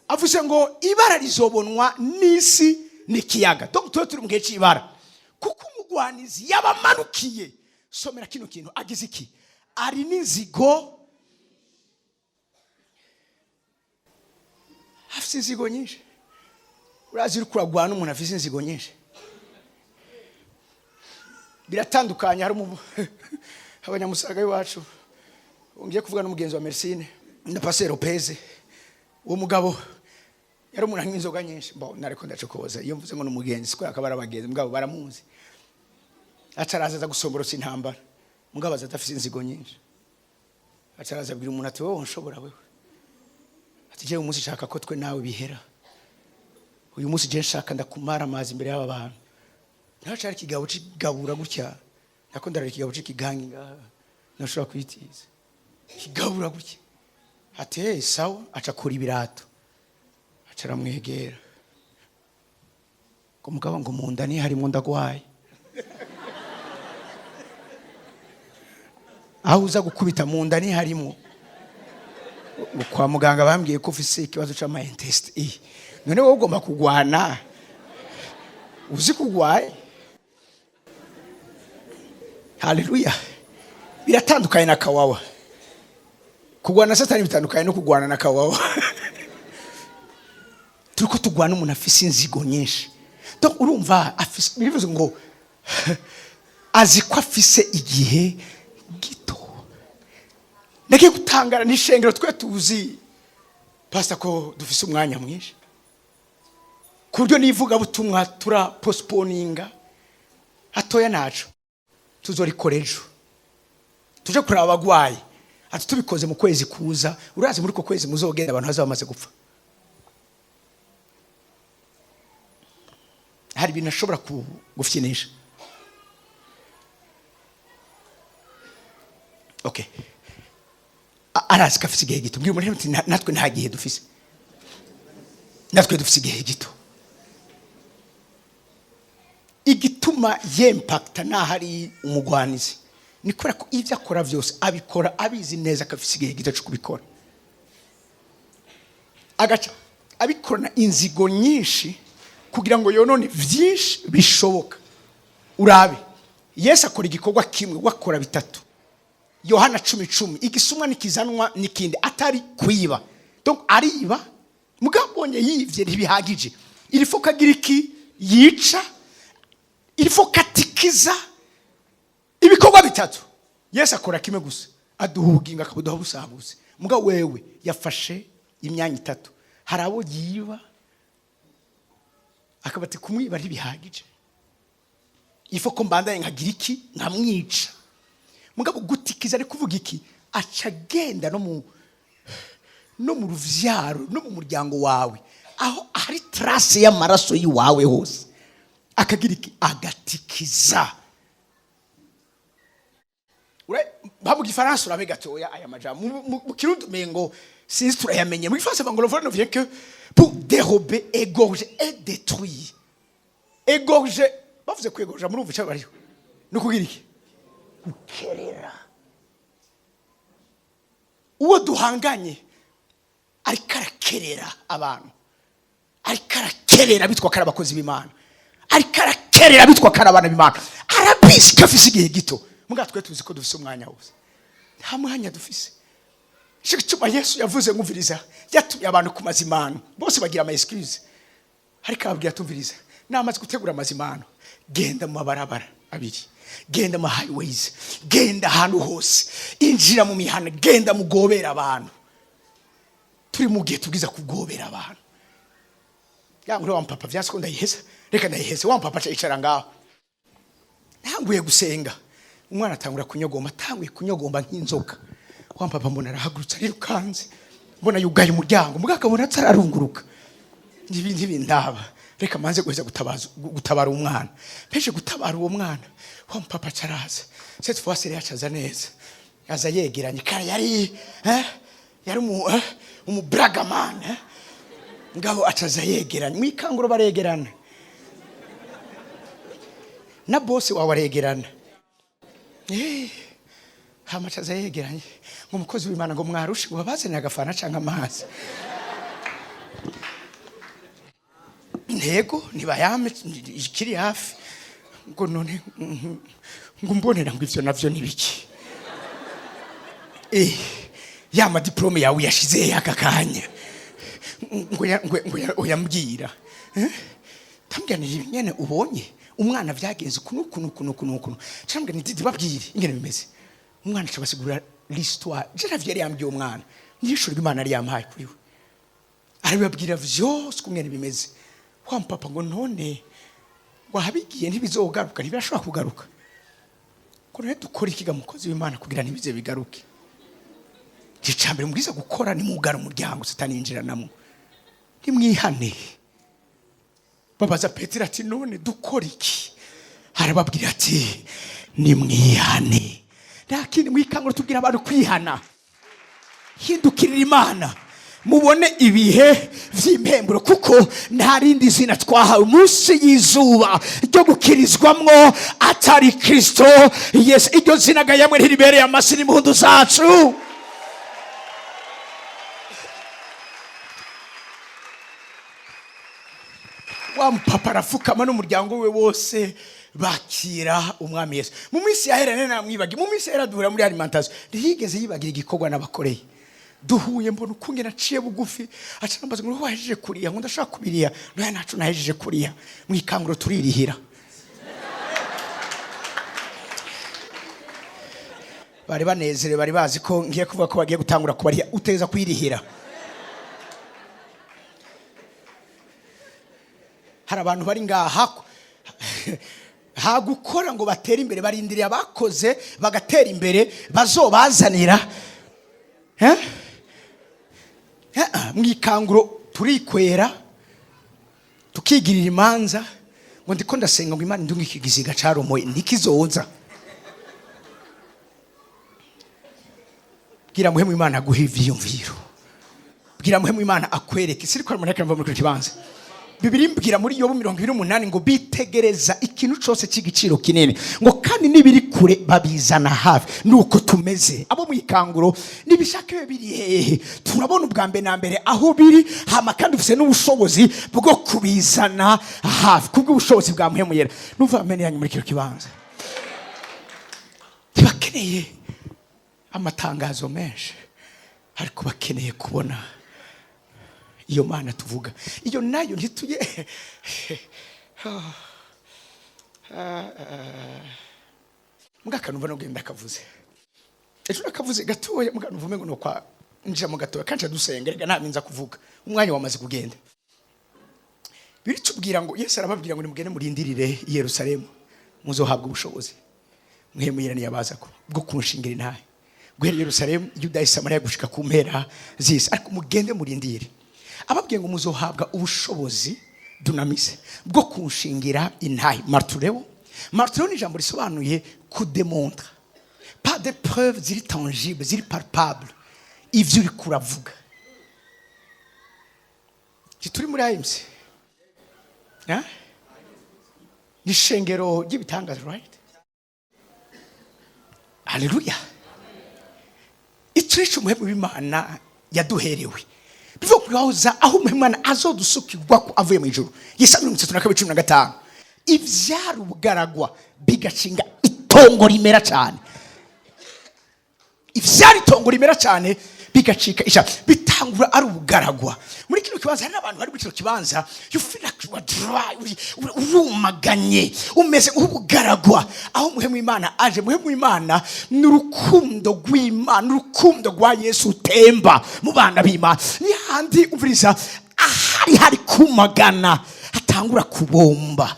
Avuze ngo ibara rizobonwa nisi nikiyaga. Turi mu gihe cy'ibara. Kuko umugwanizi yabamanukiye. Somera kino kintu agize iki? Ari nizigo. Afise inzigo nyinshi. Urazi uri kuragwana umuntu afise inzigo nyinshi. Biratandukanye hari abanyamusaga iwacu. Ngiye kuvuga n'umugenzi wa Mersine na Pastor Lopez. Uwo mugabo yari umuntu nk'inzoga nyinshi. Mbo nariko ndacokoza. Iyo mvuze ngo n'umugenzi siko yakabara abagenzi mugabo baramuzi. Ataraza gusomborotsa intambara. Mugabo azatafise inzigo nyinshi. Ataraza abwira umuntu ati wowe nshobora wewe. Ati je umunsi shaka ko twe nawe bihera. Uyu munsi je nshaka ndakumara amazi imbere y'aba bantu. Ntacari kigabo cigabura gutya. Nakondara kigabo cikigangi ngaha. Nashobora kwitiza. Kigabura gutya. Ati sawa aca kuri birato. Aca ramwegera. Ko mugabo ngo munda ni harimo ndagwaye. Aho uza gukubita munda ni harimo. Kwa muganga bambwiye ko ufise ikibazo cy'ama intestine. None wowe ugomba kugwana. Uzi kugwaye. Haleluya. Biratandukanye na kawawa. Kugwana Satani bitandukanye no kugwana na kawawa. Turiko tugwana umuntu afise inzigo nyinshi. Donc urumva afise bivuze ngo azi ko afise igihe gito. Nake gutangara n'ishengero twe tuzi pastor ko dufise umwanya mwinshi. Kuryo nivuga butumwa tura postponinga. Hatoya naco. Tuzorikorejo. Tuje kuraba abagwayi. Ati tubikoze mu kwezi kuza. Urazi muri ko kwezi muzogenda abantu hazabamaze gupfa. Hari bintu ashobora gufyinisha. Okay. Arazi ko afise igihe gito. Mbwira umuntu ati natwe nta gihe dufise. Natwe dufise igihe gito. Igituma y'impacta nahari umugwanizi. Nikora ko ivyo akora vyose abikora abizi neza ko afise igihe gito cyo kubikora. Agaca abikorana inzigo nyinshi kugira ngo yonone vyinshi bishoboka. Urabe. Yesu akora igikorwa kimwe wakora bitatu. Yohana 10:10 igisumwa nikizanwa nikindi atari kwiba. Donc ariba mugabonye yivye ntibihagije. Ilifo kagira iki yica. Ilifo katikiza ibikorwa bitatu. Yesu akora kimwe gusa aduha ubugingo akabuduha busabuze. Mbwa wewe yafashe imyanya 3. Hari abo yiba akabati kumwiba ntibihagije, ifo ko mbandaye nkagira iki nkamwica. Mugabo gutikiza ari kuvuga iki, aca agenda no mu ruvyaro no mu muryango wawe, aho hari trace y'amaraso yiwawe hose, akagira iki agatikiza. Babu gifaransa urabe gatoya aya majambo mu kirundi mengo sinzi turayamenye. Mu gifaransa bangolophone ne vient que pour dérober, égorger et détruire. Égorger, bavuze kwegorja muri uvuca bariho no kugira iki gukerera. Uwo duhanganye ariko arakerera abantu, ariko arakerera bitwa kara abakozi b'Imana, ariko arakerera bitwa kara abana b'Imana, arabisika afise igihe gito. Muga twe tuzi ko dufise umwanya wose, nta mwanya dufise. Shikituma Yesu yavuze ngumviriza, yatumye abantu ku mazimano bose bagira ama excuse, ariko ababwira tumviriza, namaze gutegura amazimano, genda mu mabarabara abiri, genda mu highways, genda ahantu hose, injira mu mihana, genda mugobera abantu. Turi mu gihe tubwiza kugobera abantu. Yangure wa mpapa vyanse ko ndayiheza, reka ndayiheze. Wa mpapa acicara ngaho, ntanguye gusenga, umwana atangura kunyogomba, tanguye kunyogomba nk'inzoka. Wa mpapa mbona arahagurutse arirukanze, mbona yugaye umuryango, mugaka mbona atararunguruka. N'ibindi bindaba, reka manze guheza gutabara umwana. Peje gutabara uwo mwana, wa mpapa caraza. Cette fois c'est yacaza neza, aza yegeranye, kare yari umubragaman, ngabo acaza yegeranye. Mwikanguro baregerana, na boss wawe aregerana. Hama acaza yegeranye nk'umukozi w'Imana ngo mwarushe ngo babazane agafana canka amazi. Ntego nibayame ikiri hafi ngo none ngo mbonera ngo ivyo navyo nibiki. Yama diplome yawe yashize yakakanya ngo yambwira tambyanira nyene ubonye umwana vyagenze kuno cyangwa nididi babwire ingene bimeze. Umwana cabasigura l'histoire Jeravye yambwiye umwana nishuri b'Imana ari yampaye kuri we, arabibabwira vyose kungene bimeze. Wa mpapa ngo none wahabigiye ntibizogaruka, ntibashobora kugaruka. Ko rero dukora ikiga mukozi w'Imana kugira ntibize bigaruke. Gicambere mubwiza gukora ni mugara umuryango satani yinjiranamo, nimwihane. Babaza Petero ati none dukora iki? Arababwira ati nimwihane. Lakini mwikangura tubwira abantu kwihana, hindukirira Imana, mubone ibihe vy'impemburo, kuko nta rindi zina twahawe munsi y'izuba ryo gukirizwamwo atari Kristo Yesu. Iryo zina ga yamwe ntiribereye amasi n'impundu zacu. Wa mpapa arafukama n'umuryango we wose bakira umwami Yesu. Mu minsi yaherane namwibagi, mu minsi yaraduhura muri alimentation, ntiyigeze yibagira igikorwa n'abakoreye. Duhuye mbona ukungena ciye bugufi, acarambaza ngo wahejeje kuriya, ngo ndashaka kubiriya. Noya nacu nahejeje kuriya, mwikanguro turirihira. Bari banezere, bari bazi ko ngiye kuvuga ko bagiye gutangura kubariya, uteza kwirihira. Hari abantu bari ngaha hagukora ngo batera imbere, barindiriye abakoze bagatera imbere bazobazanira. Mwikanguro turikwera tukigirira imanza ngo ndiko ndasenga ngo Imana ndunga ikigiziga caromoye ntikizoza. Bwira muhemu Imana aguhe ivyiyumviro, bwira muhemu Imana akwereke. Siri ko armoneka mva muri kibanza. Bibiri mbwira muri Yobu 28 ngo bitegereza ikintu cyose cy'igiciro kinini, ngo kandi nibiri kure babizana hafi. Nuko tumeze abo mwikanguro nibishaka biri hehe, turabona ubwambe na mbere aho biri, hama kandi ufise n'ubushobozi bwo kubizana hafi kubw'ubushobozi bwa muhemu yera. Numva amene yanyu muri kiro kibanza bakeneye amatangazo menshi, ariko bakeneye kubona iyo Mana tuvuga. Iyo nayo ntituye mugaka numva no genda kavuze ejo nakavuze gatoya mugano uvume ngo no kwa njya mu gatoya kanca dusenga rega ntaminza kuvuga umwanya wamaze kugenda. Biritubwira ngo Yesu arababwira ngo nimugende murindirire i Yerusalemu muzohabwa ubushobozi mwemuyirane yabaza ko bwo kunshingira intahe guhera Yerusalemu Yuda Samariya gushika ku mpera zisi ariko mugende murindire. Ababwiye ngo muzohabwa ubushobozi dunamise bwo kunshingira intahe. Martureo ni ijambo risobanuye kudemontra, pas de preuves ziri tangibles ziri palpables, ivyo uri kuravuga. Turi muri AMC ni shengero ry'ibitangaza, right? Haleluya. Icyo umuhemu w'Imana yaduherewe bivuga kuhoza aho umuhemu azodusukirwa ko avuye mu ijuru. Yesaya 32:15 ivyari ubugaragwa bigacinga itongo rimera cyane. Ivyari itongo rimera cyane bigacika isha bitangura ari ubugaragwa. Muri kino kibanza hari abantu bari mu kino kibanza you feel like you are dry, urumaganye umeze nk'ubugaragwa. Aho umuhemu w'Imana aje, umuhemu w'Imana n'urukundo rw'Imana, n'urukundo rwa Yesu utemba mu bana b'Imana. Ni handi umviriza hari kumagana hatangura kubomba.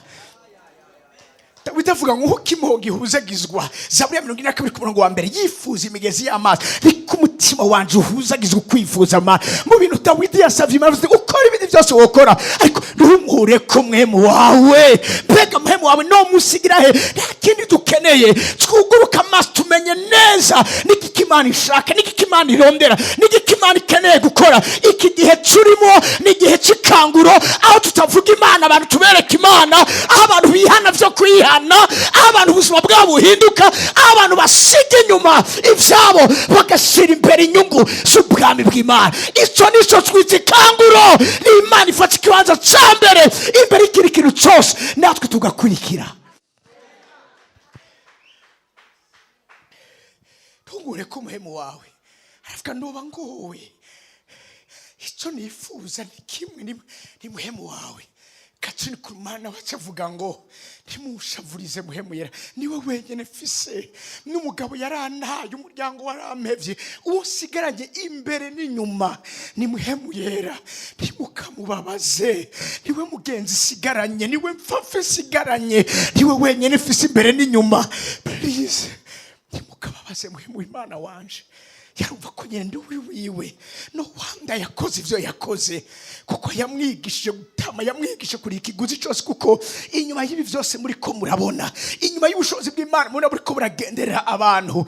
Bitavuga ngo ukimo gihuzagizwa. Zaburi ya 22 ku murongo wa mbere yifuza imigezi y'amazi ariko umutima wanje uhuzagizwa kwifuza amazi. Mu bintu Dawidi yasavye Imana ukora ibindi byose wokora ariko ntumure ko mwemu wawe pega mwemu wawe no musigira he. Ntakindi dukeneye twuguruka amaso tumenye neza niki Imana ishaka, niki Imana irondera, niki Imana ikeneye gukora. Iki gihe turimo ni gihe cy'ikanguro aho tutavuga Imana abantu tubereka Imana, aho abantu bihana byo kwihana, aho abantu ubuzima bwabo buhinduka, aho abantu basiga inyuma ivyabo bagashyira imbere inyungu z'ubwami bw'Imana. Icyo nico twita ikanguro. Ni Imana ifata ikibanza cya mbere imbere y'ikindi kintu cyose natwe tugakurikira. Tungure ko umuhemu wawe aravuga ndoba ngowe icyo nifuza ni kimwe ni muhemu wawe. Kacini kumana wacavuga ngo ntimushavurize muhemu yera niwe wenyene fise n'umugabo yarantaye umuryango warampevye uwo sigaranye imbere n'inyuma ni muhemu yera. Ntimukamubabaze niwe mugenzi sigaranye, niwe mfafe sigaranye, niwe wenyene fise imbere n'inyuma. Please ntimukababaze muhemu w'Imana wanje. Yarumva ko nyene ndi wiwe no wanda yakoze ivyo yakoze kuko yamwigishije gutama, yamwigishije kuri ikiguzi cyose kuko inyuma y'ibi byose muri ko murabona, inyuma y'ubushobozi bw'Imana muri ko buragenderera abantu.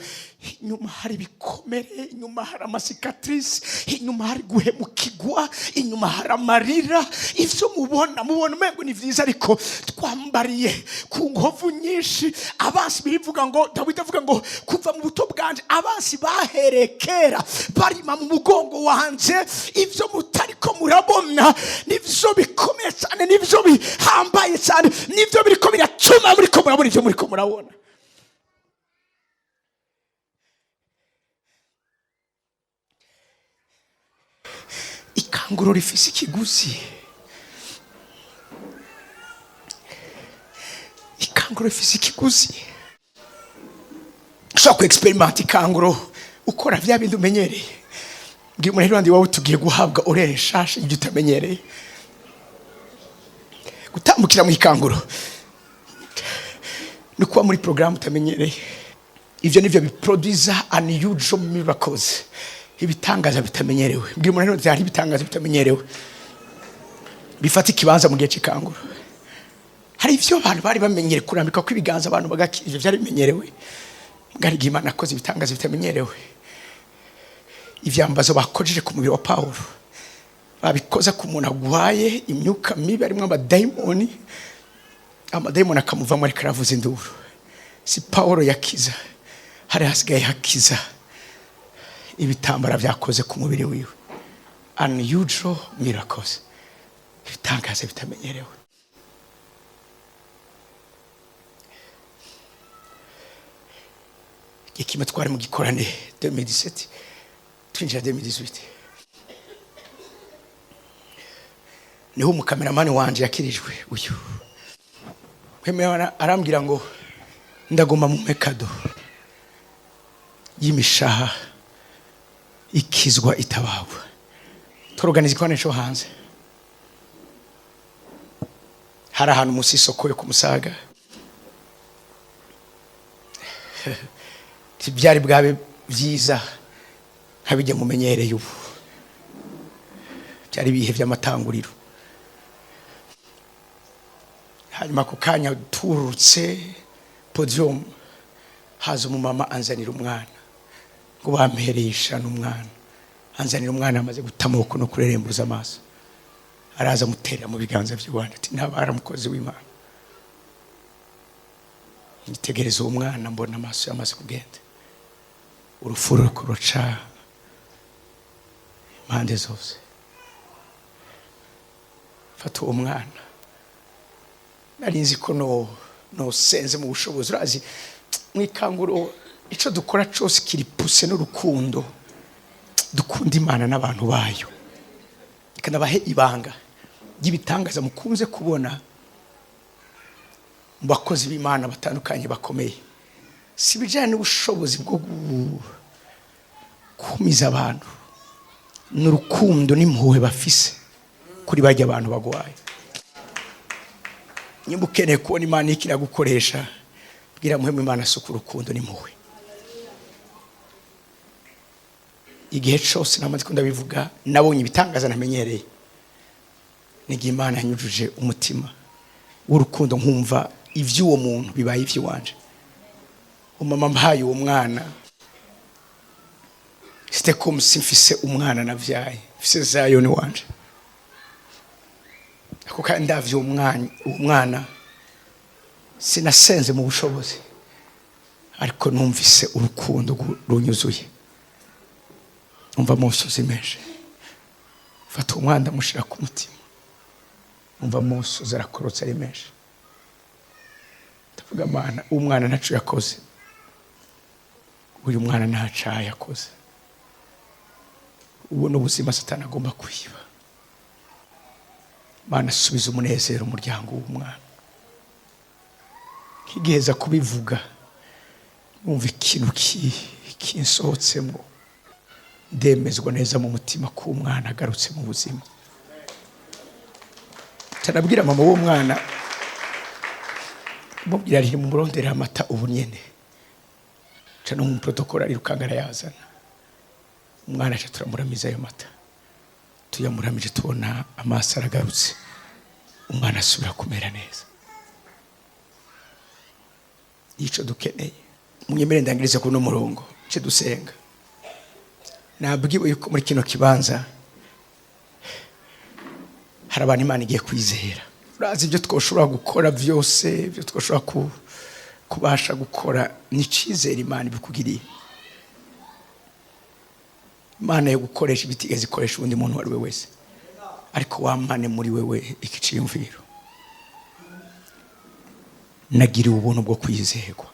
Inyuma hari bikomere, inyuma hari amasikatrice, inyuma hari guhemukigwa, inyuma hari amarira. Ivyo mubona umengo ni vyiza ariko twambariye ku ngovu nyinshi. Abansi birivuga ngo Dawidi avuga ngo kuva mu buto bwanje abansi baherekera barima mu mugongo wanje. Ivyo mutariko murabona nivyo bikomeye cyane, nivyo bihambaye cyane, nivyo biriko biracuma muri ko murabona ivyo muri ko murabona. Ikanguro rifise ikiguzi. Ikanguro rifise ikiguzi. Ushaka experiment ikanguro ukora vya bintu umenyereye. Ngiye muri Rwanda wawe tugiye guhabwa orere shasha ibyo utamenyereye. Gutambukira mu ikanguro ni kuba muri program utamenyereye. Ivyo nivyo biproduce unusual miracles. Ibitangaza bitamenyerewe. Ngiye muri Rwanda hari ibitangaza bitamenyerewe bifata ikibanza mu gihe cy'ikanguro. Hari ivyo abantu bari bamenyere kurambika ko ibiganza abantu bagakije byari bimenyerewe. Ngari Imana akoze ibitangaza bitamenyerewe. Ivyambazo bakojeje ku mubiri wa Paulo babikoza ku muntu agwaye imyuka mibi arimo abadayimoni, amadayimoni akamuvamo ariko aravuza induru. Si Paulo yakiza, hari hasigaye hakiza ibitambara byakoze ku mubiri wiwe. Unusual miracles. Ibitangaza bitamenyerewe. Ikime twari mu gikorane 2017 twinjira 2018 niho umukameramani wanje yakirijwe uyu Hemera arambwira ngo ndagoma mu mekado y'imishaha ikizwa itabagwa. Toroganiza ikoresho hanze. Hari ahantu munsi y'isoko yo ku Musaga. Tibyari bwabe byiza nkabijya mumenyereye ubu. Byari bihe by'amatanguriro. Hanyuma ku kanya turutse podium haza umumama anzanira umwana ngo bamperesha n'umwana. Anzanira umwana amaze gutamoko no kurerembuza amaso. Araza mutera mu biganza by'Imana ati ntabara mukozi w'Imana. Nitegereza umwana mbona amaso yamaze kugenda. Urufuro kuroca impande zose. Fata uwo mwana. Narinzi ko no senze mu bushobozi. Urazi mwikanguro ico dukora cyose kiripuse n'urukundo. Dukunda Imana n'abantu bayo. Ikanabahe ibanga ry'ibitangaza mukunze kubona mu bakozi b'Imana batandukanye bakomeye. Si bijyanye n'ubushobozi bwo kumiza abantu. N'urukundo n'impuhwe bafise kuri bajya abantu bagwaye. Nyimba ukeneye kubona Imana ikira gukoresha, bwira muhemu Imana suku urukundo n'impuhwe. Igihe cyose namaze kundabivuga nabonye ibitangaza namenyereye. Nigi Imana yanyujuje umutima w'urukundo nkumva ivy'uwo muntu bibaye ivy'wanje. Umama mpaye uwo mwana. C'était comme si mfise umwana navyaye. Mfise Zayoni wanje. Ako kandi ndavye umwana sinasenze mu bushobozi. Ariko numvise urukundo runyuzuye. Umva musozi menshi. Fata umwana mushira ku mutima. Umva musozi arakorotse ari menshi. Ndavuga Mana umwana ntacu yakoze. Uyu mwana ntaca yakoze. Ubu n'ubuzima Satani agomba kwiba. Mana subiza umunezero umuryango w'umwana. Kigeza kubivuga umva ikintu kinsohotsemo. Ndemezwa neza mu mutima ko umwana agarutse mu buzima. Tanabwira mama wo mwana mubwira ari mu murondera amata ubu nyene. Cano mu protocol ari rukangara yazana. Umwana acha turamuramiza ayo mata. Tuyamuramije tubona amaso aragarutse. Umwana asubira kumera neza. Ico dukeneye. Munyemere ndangirize ko no murongo. Ce dusenga. Nabwiwe yuko muri kino kibanza hari abantu Imana igiye kwizera. Urazi ibyo twoshobora gukora byose, ibyo twoshobora kubasha gukora n'icizera Imana ibikugiriye. Imana yo gukoresha ibitigeze ikoresha undi muntu wari we wese. Ariko wamane muri wewe ikiciyumviro. Nagira ubuntu bwo kwizerwa.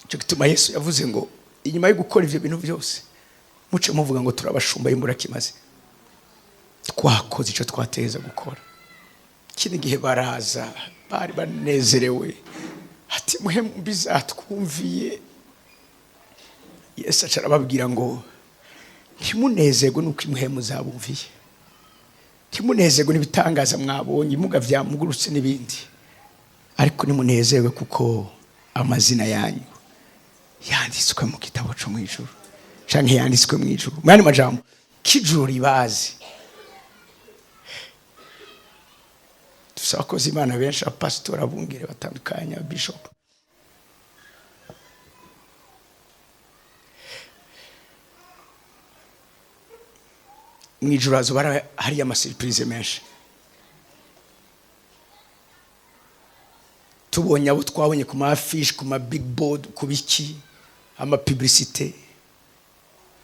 Cyo gituma Yesu yavuze ngo inyuma yo gukora ivyo bintu byose muce muvuga ngo turabashumba imbura kimaze. Twakoze ico twateza gukora. Kindi gihe baraza bari banezerewe. Ati muhemu bizatwumviye. Yesu acarababwira ngo ntimunezerwe nuko imuhemu zabumviye. Ntimunezerwe n'ibitangaza mwabonye muga vyamugurutse n'ibindi. Ariko nimunezerwe kuko amazina yanyu yanditswe mu gitabo cyo mu ijuru. Canke yanditswe mu ijuru. Mwana majambo kijuru ribazi. Tusakoze Imana benshi pastor abungere batandukanye bishop. Mwijuru azobara hari ama surprise menshi. Tubonye abo twabonye ku mafish ku ma big board ku biki ama publicité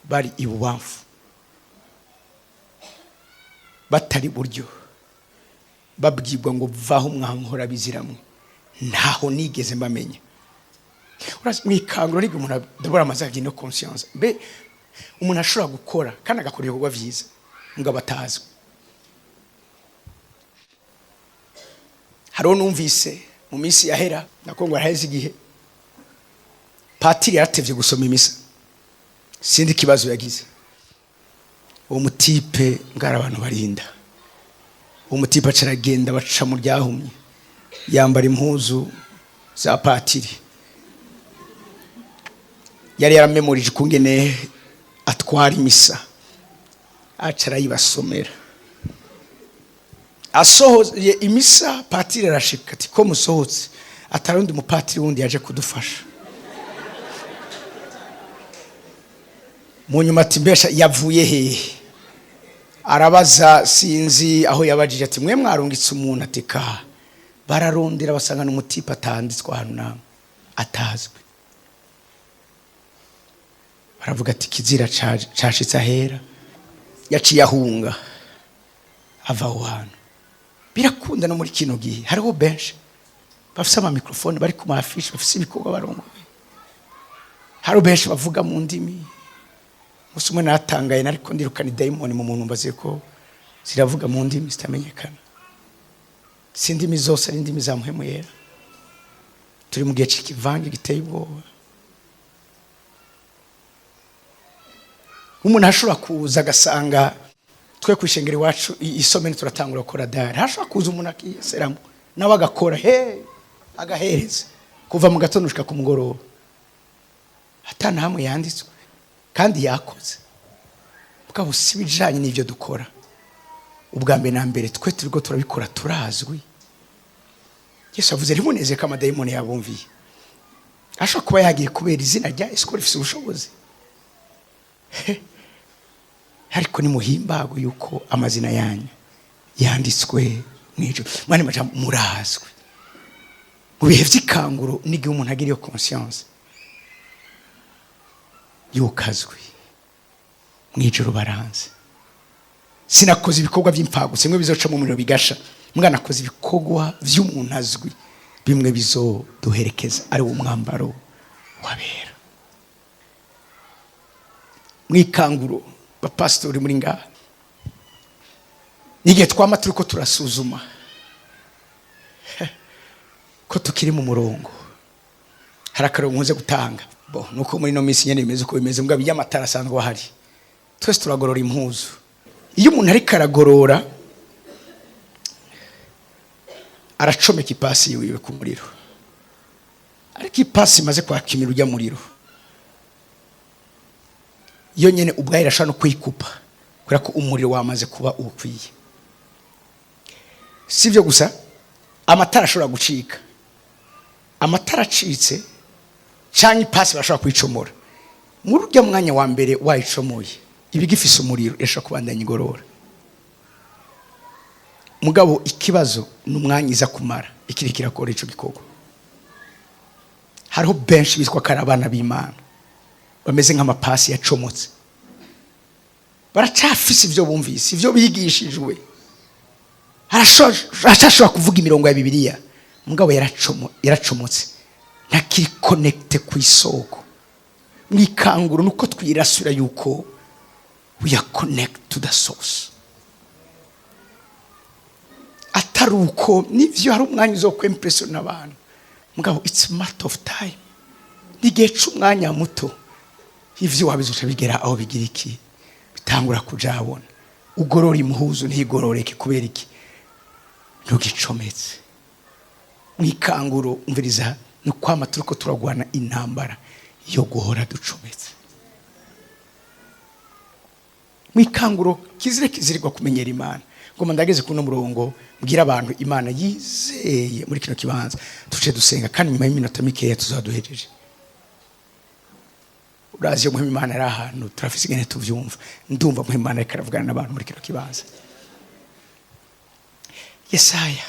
bari ibubamfu. Batari buryo. Babwirwa ngo vaho mwankora biziramwe. Ntaho nigeze mbamenya. Urasi mwikanguro ari umuntu ndabura amazaje no conscience. Be umuntu ashobora gukora kandi agakora ibikorwa vyiza. Ngo batazwe. Haro numvise mu minsi yahera nako ngo araheze igihe patiri yaratevye gusoma imisa, sindi kibazo yagize. Uwo mutipe ngara abantu barinda, uwo mutipe acaragenda baca mu ryahumye, yambara impuzu za patiri, yari yaramemorije kungene atwara imisa, acara yibasomera. Asohoye imisa, patiri arashika ati ko musohotse, atarundi mupatiri wundi yaje kudufasha. Munyuma ati mbesha yavuye hehe? Arabaza sinzi aho yabajije ati mwe mwarungitse umuntu ati ka. Bararondera basanga n'umutipe atanditswe hano namwe atazwe. Baravuga ati kizira cashitse ahera, yaciye ahunga ava aho hantu. Birakunda no muri kino gihe hariho benshi bafise ama microphone bari ku mafishi bafise ibikorwa barongoye. Hariho benshi bavuga mu ndimi. Musumwe natangaye nariko ndirukana daimoni mu muntu mbaze ko ziravuga mu ndimi zitamenyekana. Sindimi zose ari indimi za muhemu yera. Turi mu gihe cy'ikivange giteye ubwoba. Umuntu ashobora kuza agasanga twe kwishengera iwacu isomene turatangura gukora dare. Hashobora kuza umuntu akiseramo nawe agakora agahereza kuva mu gatondo ushika ku mugoroba. Atana hamwe yanditswe kandi yakoze. Mugabo sibijanye n'ivyo dukora. Ubwa mbere na mbere twe turiko turabikora turazwi. Yesu avuze rimuneze kama daimoni yabumviye. Ashobora kuba yagiye kubera izina rya Yesu ko rifise ubushobozi. Ariko ni muhimbago yuko amazina yanyu yanditswe mwijuru. Mwani maja murazwe. Mu bihe vy'ikanguro n'igihe umuntu agira iyo conscience yukazwe mwijuru baranze. Sinakoze ibikorwa by'impfaguse mwe bizoca mu muriro bigasha, mwana nakoze ibikorwa vy'umuntu azwi bimwe bizoduherekeza ari wo mwambaro wabera. Mwikanguro bapastori muri ngaha n'igihe twama turiko turasuzuma ko tukiri mu murongo, harakaro nkunze gutanga nuko muri no minsi nyene bimeze uko bimeze, mbwa by'amatara asanzwe ahari. Twese turagorora impuzu. Iyo umuntu ari karagorora aracomeka ipasi yiwe ku muriro, ariko ipasi imaze kwakimira ujya muriro iyo nyene ubwaye irashaka no kwikupa kubera ko umuriro wamaze kuba ukwiye. Sivyo gusa amatara ashobora gucika. Amatara acitse canke ipasi bashobora kwicomora. Muri urya mwanya wa mbere wayicomoye ibigifise umuriro irashaka kubandanya igorora. Mugabo ikibazo n'umwanya iza kumara ikiri kirakora ico gikorwa. Hariho benshi bitwa karabana b'Imana bameze nk'amapasi yacomotse. Baracafise ivyo bumvise, ivyo bigishijwe. Arashobora kuvuga imirongo ya Bibiliya, mugabo yaracomotse ntakiri connecte ku isoko. Mwikanguro nuko twirasura yuko we are connect to the source. Ataruko nivyo hari umwanya zo kwimpressiona abantu, mugabo it's a matter of time. Nigihe c'umwanya muto ivyo wabizoca bigera aho bigira iki bitangura kujabona. Ugorora impuzu ntigororeke kubera iki ntugicometse. Mwikanguro umviriza no kwama turiko turagwana intambara yo guhora ducometse. Mwikanguro kizirirwa kumenyera Imana. Ngoma ndageze kuno murongo mbwira abantu Imana yizeye muri kino kibanza tuce dusenga kandi nyuma y'iminota mikeya tuzaduhejeje. Urazi yo Imana ari ahantu turafise ingene tuvyumva. Ndumva mu Imana ikaravugana n'abantu muri kino kibanza. Yesaya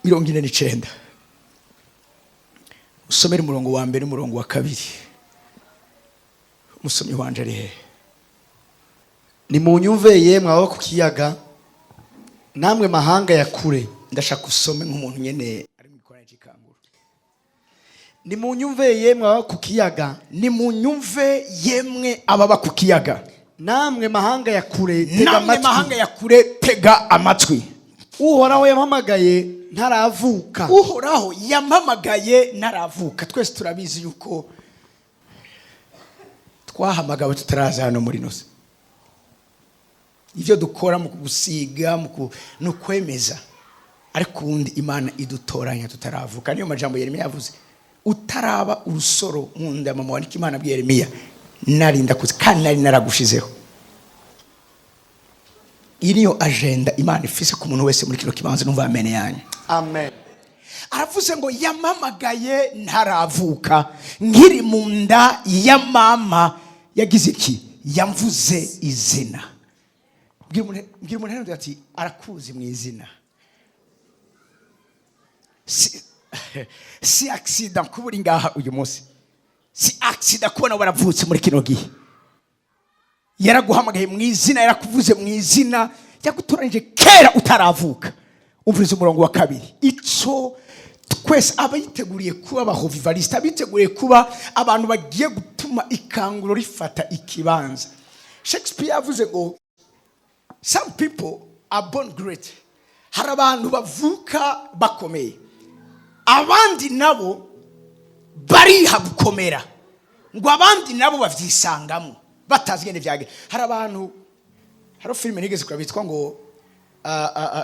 49 usomera umurongo wa mbere n'umurongo wa kabiri. Musomyi wanje ari he? Nimunyumve yemwe abo ku kiyaga namwe mahanga ya kure. Ndashaka usome nk'umuntu nyene ari mu gikorane cy'ikanguro. Nimunyumve yemwe abo ku kiyaga, nimunyumve yemwe ababa ku kiyaga, namwe mahanga ya kure tega amatwi. uhoraho yampamagaye ntaravuka. uhoraho yampamagaye ntaravuka. Twese turabizi yuko twahamagawe tutaraza hano muri nose. Ibyo dukora mu gusiga no kwemeza, ariko ubundi Imana idutoranya tutaravuka. Niyo majambo Yeremiya yavuze, utaraba urusoro mu nda mama wanike Imana abwiye Yeremiya, narinda kuzi kandi nari naragushizeho. Iriyo agenda Imana ifise ku muntu wese muri kino kibanza, numva amene yanyu. Amen. Aravuze ngo yampamagaye ntaravuka, nkiri mu nda ya mama yagize iki? Yamvuze izina. Mbwira umuntu ati arakuzi mu izina. Si accident kuburi ngaha uyu munsi. Si accident kubona waravutse muri kino gihe. Yaraguhamagaye mu izina, yarakuvuze mu izina, yagutoranyije kera utaravuka. Umviriza umurongo wa 2. Ico twese abayiteguriye kuba abahovivaliste, abiteguriye kuba abantu bagiye gutuma ikanguro rifata ikibanza. Shakespeare yavuze ngo some people are born great. Hari abantu bavuka bakomeye, abandi nabo bariha gukomera, ngo abandi nabo bavyisangamo batazi ngene vyage. Hari abantu, hari filime nigeze kura bitwa ngo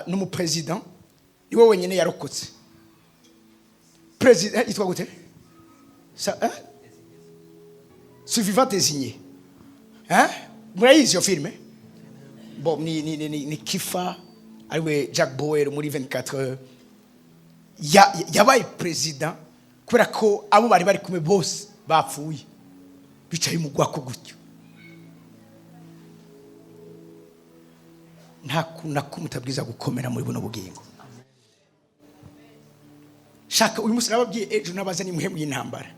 numu president niwe wenyene yarokotse. President yitwa gute? Survivant désigné. Murayizi yo filme? Bon, ni Kifa, ariwe Jack Bauer muri 24 heures. Yabaye president kubera ko abo bari kumwe bose bapfuye, bicaye mu gwako gutyo. Nta kuna kumutabwiza gukomera muri buno bugingo. Shaka uyu musi nababwiye ejo nabaza ni muhemu y'intambara.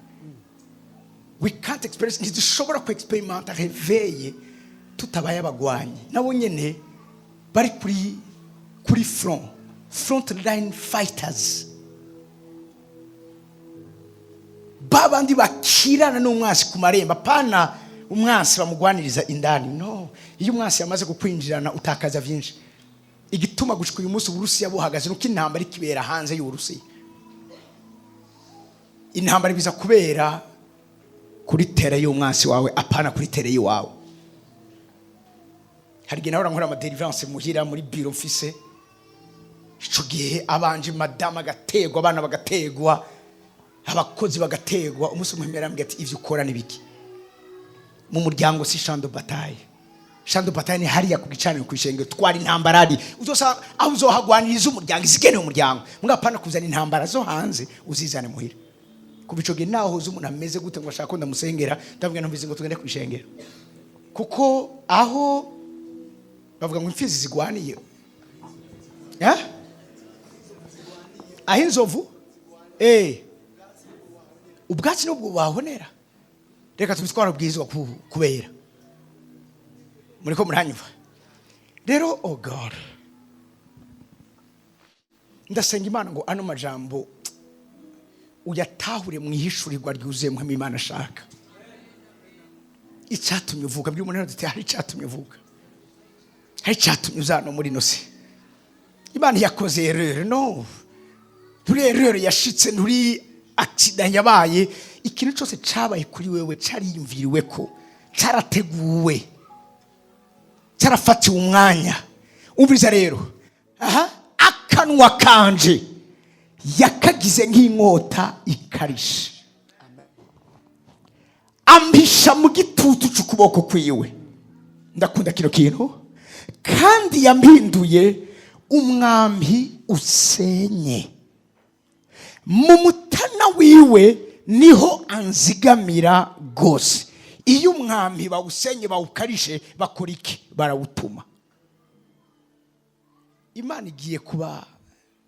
We can't experience, ntidushobora ku experimenta réveil tutabaye abagwanyi. Nabo nyene bari kuri front line fighters. Babandi bakirana n'umwasi ku maremba, pana umwasi bamugwaniriza indani. No, iyo umwasi yamaze kukwinjirana utakaza vyinshi. Igituma gushika uyu munsi Uburusiya buhagaze nuko intambara ikibera hanze y'Uburusiya. Intambara biza kubera kuri tere y'umwasi wawe, apana kuri tere y'wawe. Hari gihe nahora nkora ama deliverance muhira muri biro mfise. Ico gihe abanje madama gategwa, abana bagategwa, abakozi bagategwa. Umunsi umwe yarambwiye ati ivyo ukora ni biki? Mu muryango si champ de bataille. Champ de bataille ni hariya ku gicaniro ku ishengero twari intambara ari. Uzosa aho uzohagwaniriza umuryango, isigene umuryango. Mwapana kuzana intambara zo hanze uzizane muhira. Kubicoge naho hoze umuntu ameze gute ngo ashaka ko ndamusengera, ndavuga ntumbize ngo tugende ku ishengero. Kuko aho bavuga ngo imfizi zigwaniye. Aho inzovu ubwatsi nubwo bahonera. Reka tubitwara ubwizwa kubera. Muriko muranyumva? Rero oh God, ndasenga Imana ngo ano majambo uyatahure mu ihishurirwa ryuzuye mu Imana ashaka. Icyatumye uvuka by'umuntu ati hari icyatumye uvuka. Hari icyatumye uzano muri nose. Imana yakoze erreur, no. Turi erreur yashitse, nturi accident yabaye. Ikintu cyose cabaye kuri wewe cariyumviriwe ko, carateguwe, carafatiwe umwanya. Umviriza rero, akanwa kanje yakagize nk'inkota ikarisha, ampisha mu gitutu cy'ukuboko kwiwe. Ndakunda kino kintu. Kandi yampinduye umwambi usenye, mu mutana wiwe niho anzigamira gose. Iyo umwambi bawusenye bawukarishe bakora iki? Barawutuma. Imana igiye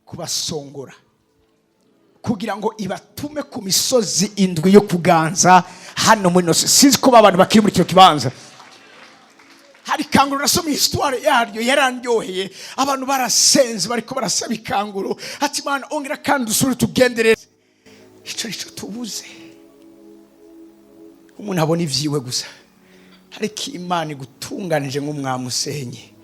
kubasongora kugira ngo ibatume ku misozi indwi yo kuganza hano muri nose. Sinzi ko abantu bakiri muri cyo kibanza. Hari kanguro nasoma histoire yaryo yarandyoheye. Abantu barasenze bariko barasaba ikanguro. Ati Mana ongera kandi usuri tugendere. Ico tubuze. Umuntu abona ivyiwe gusa. Ariko Imana igutunganije nk'umwami usenye.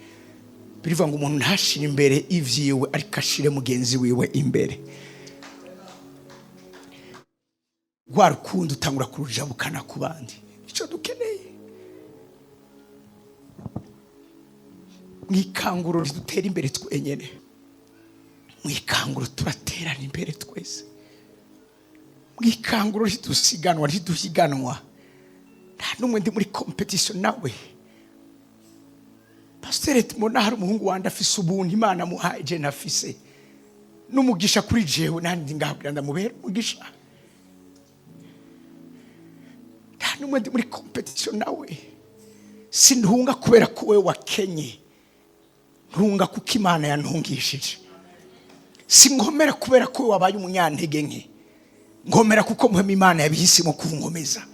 birivuga ngo umuntu ntashire imbere ivyiwe ariko ashire mugenzi wiwe imbere. Rwa rukundo utangura kurujabukana ku bandi. Icyo dukeneye mwikanguro ridutera imbere twenyene, mwikanguro turaterana imbere twese, mwikanguro ridusiganwa riduhiganwa, nta numwe ndi muri competition nawe. Pasteur tubona hari umuhungu wanda afise ubuntu Imana muhaye je nafise n'umugisha kuri jewe, nandi ngabwira ndamubera umugisha. Nta numwe ndi muri competition nawe. Sintunga kubera ko wewe wakenye, ntunga kuko Imana yantungishije. Singomera kubera ko wabaye umunyantege nke, ngomera kuko muhema Imana yabihisemo kunkomeza.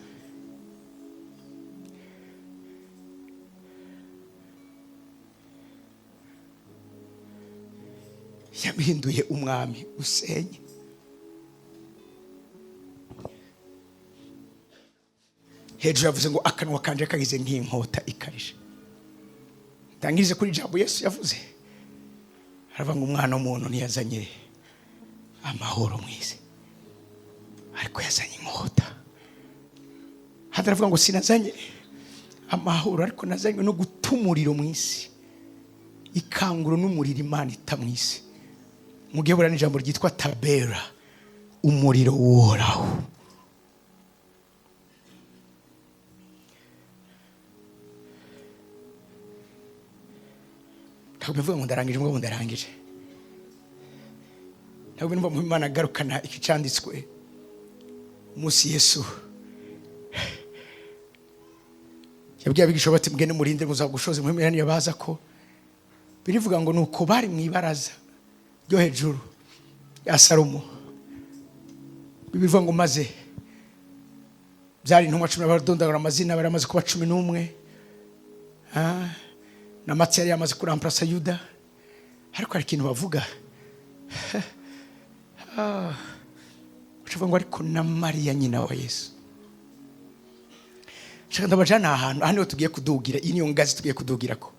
Yabihinduye umwami usenye. Hejuru yavuze ngo akanwa kanje kagize nk'inkota ikarije. Tangirize kuri jambo Yesu yavuze, aravuga ngo umwana w'umuntu ntiyazanye amahoro mwisi, ariko yazanye inkota. Hadaravuga ngo sinazanye amahoro ariko nazanye no gutumuriro mwisi, ikanguro n'umuriro Imana itamwisi. Mugiye burana ijambo ryitwa tabera, umuriro woraho. Ntabwo bivuga ngo ndarangije, ngo ndarangije. Ntabwo numva mu Imana garukana iki cyanditswe umunsi Yesu yabwiye abigisha bati mugende murinde muzagushoza muhimira yabaza ko birivuga ngo nuko bari mwibaraza ryo hejuru ya Salomo. Bibivuga ngo maze byari intumwa 10 baradondagura amazina baramaze kuba 11. Na Matiyari yamaze kuramplasa Yuda, ariko hari ikintu bavuga uvuga ngo ariko na Mariya nyina wa Yesu. Shaka ndabajana ahantu hano tugiye kudugira, niyo ngazi tugiye kudugira ko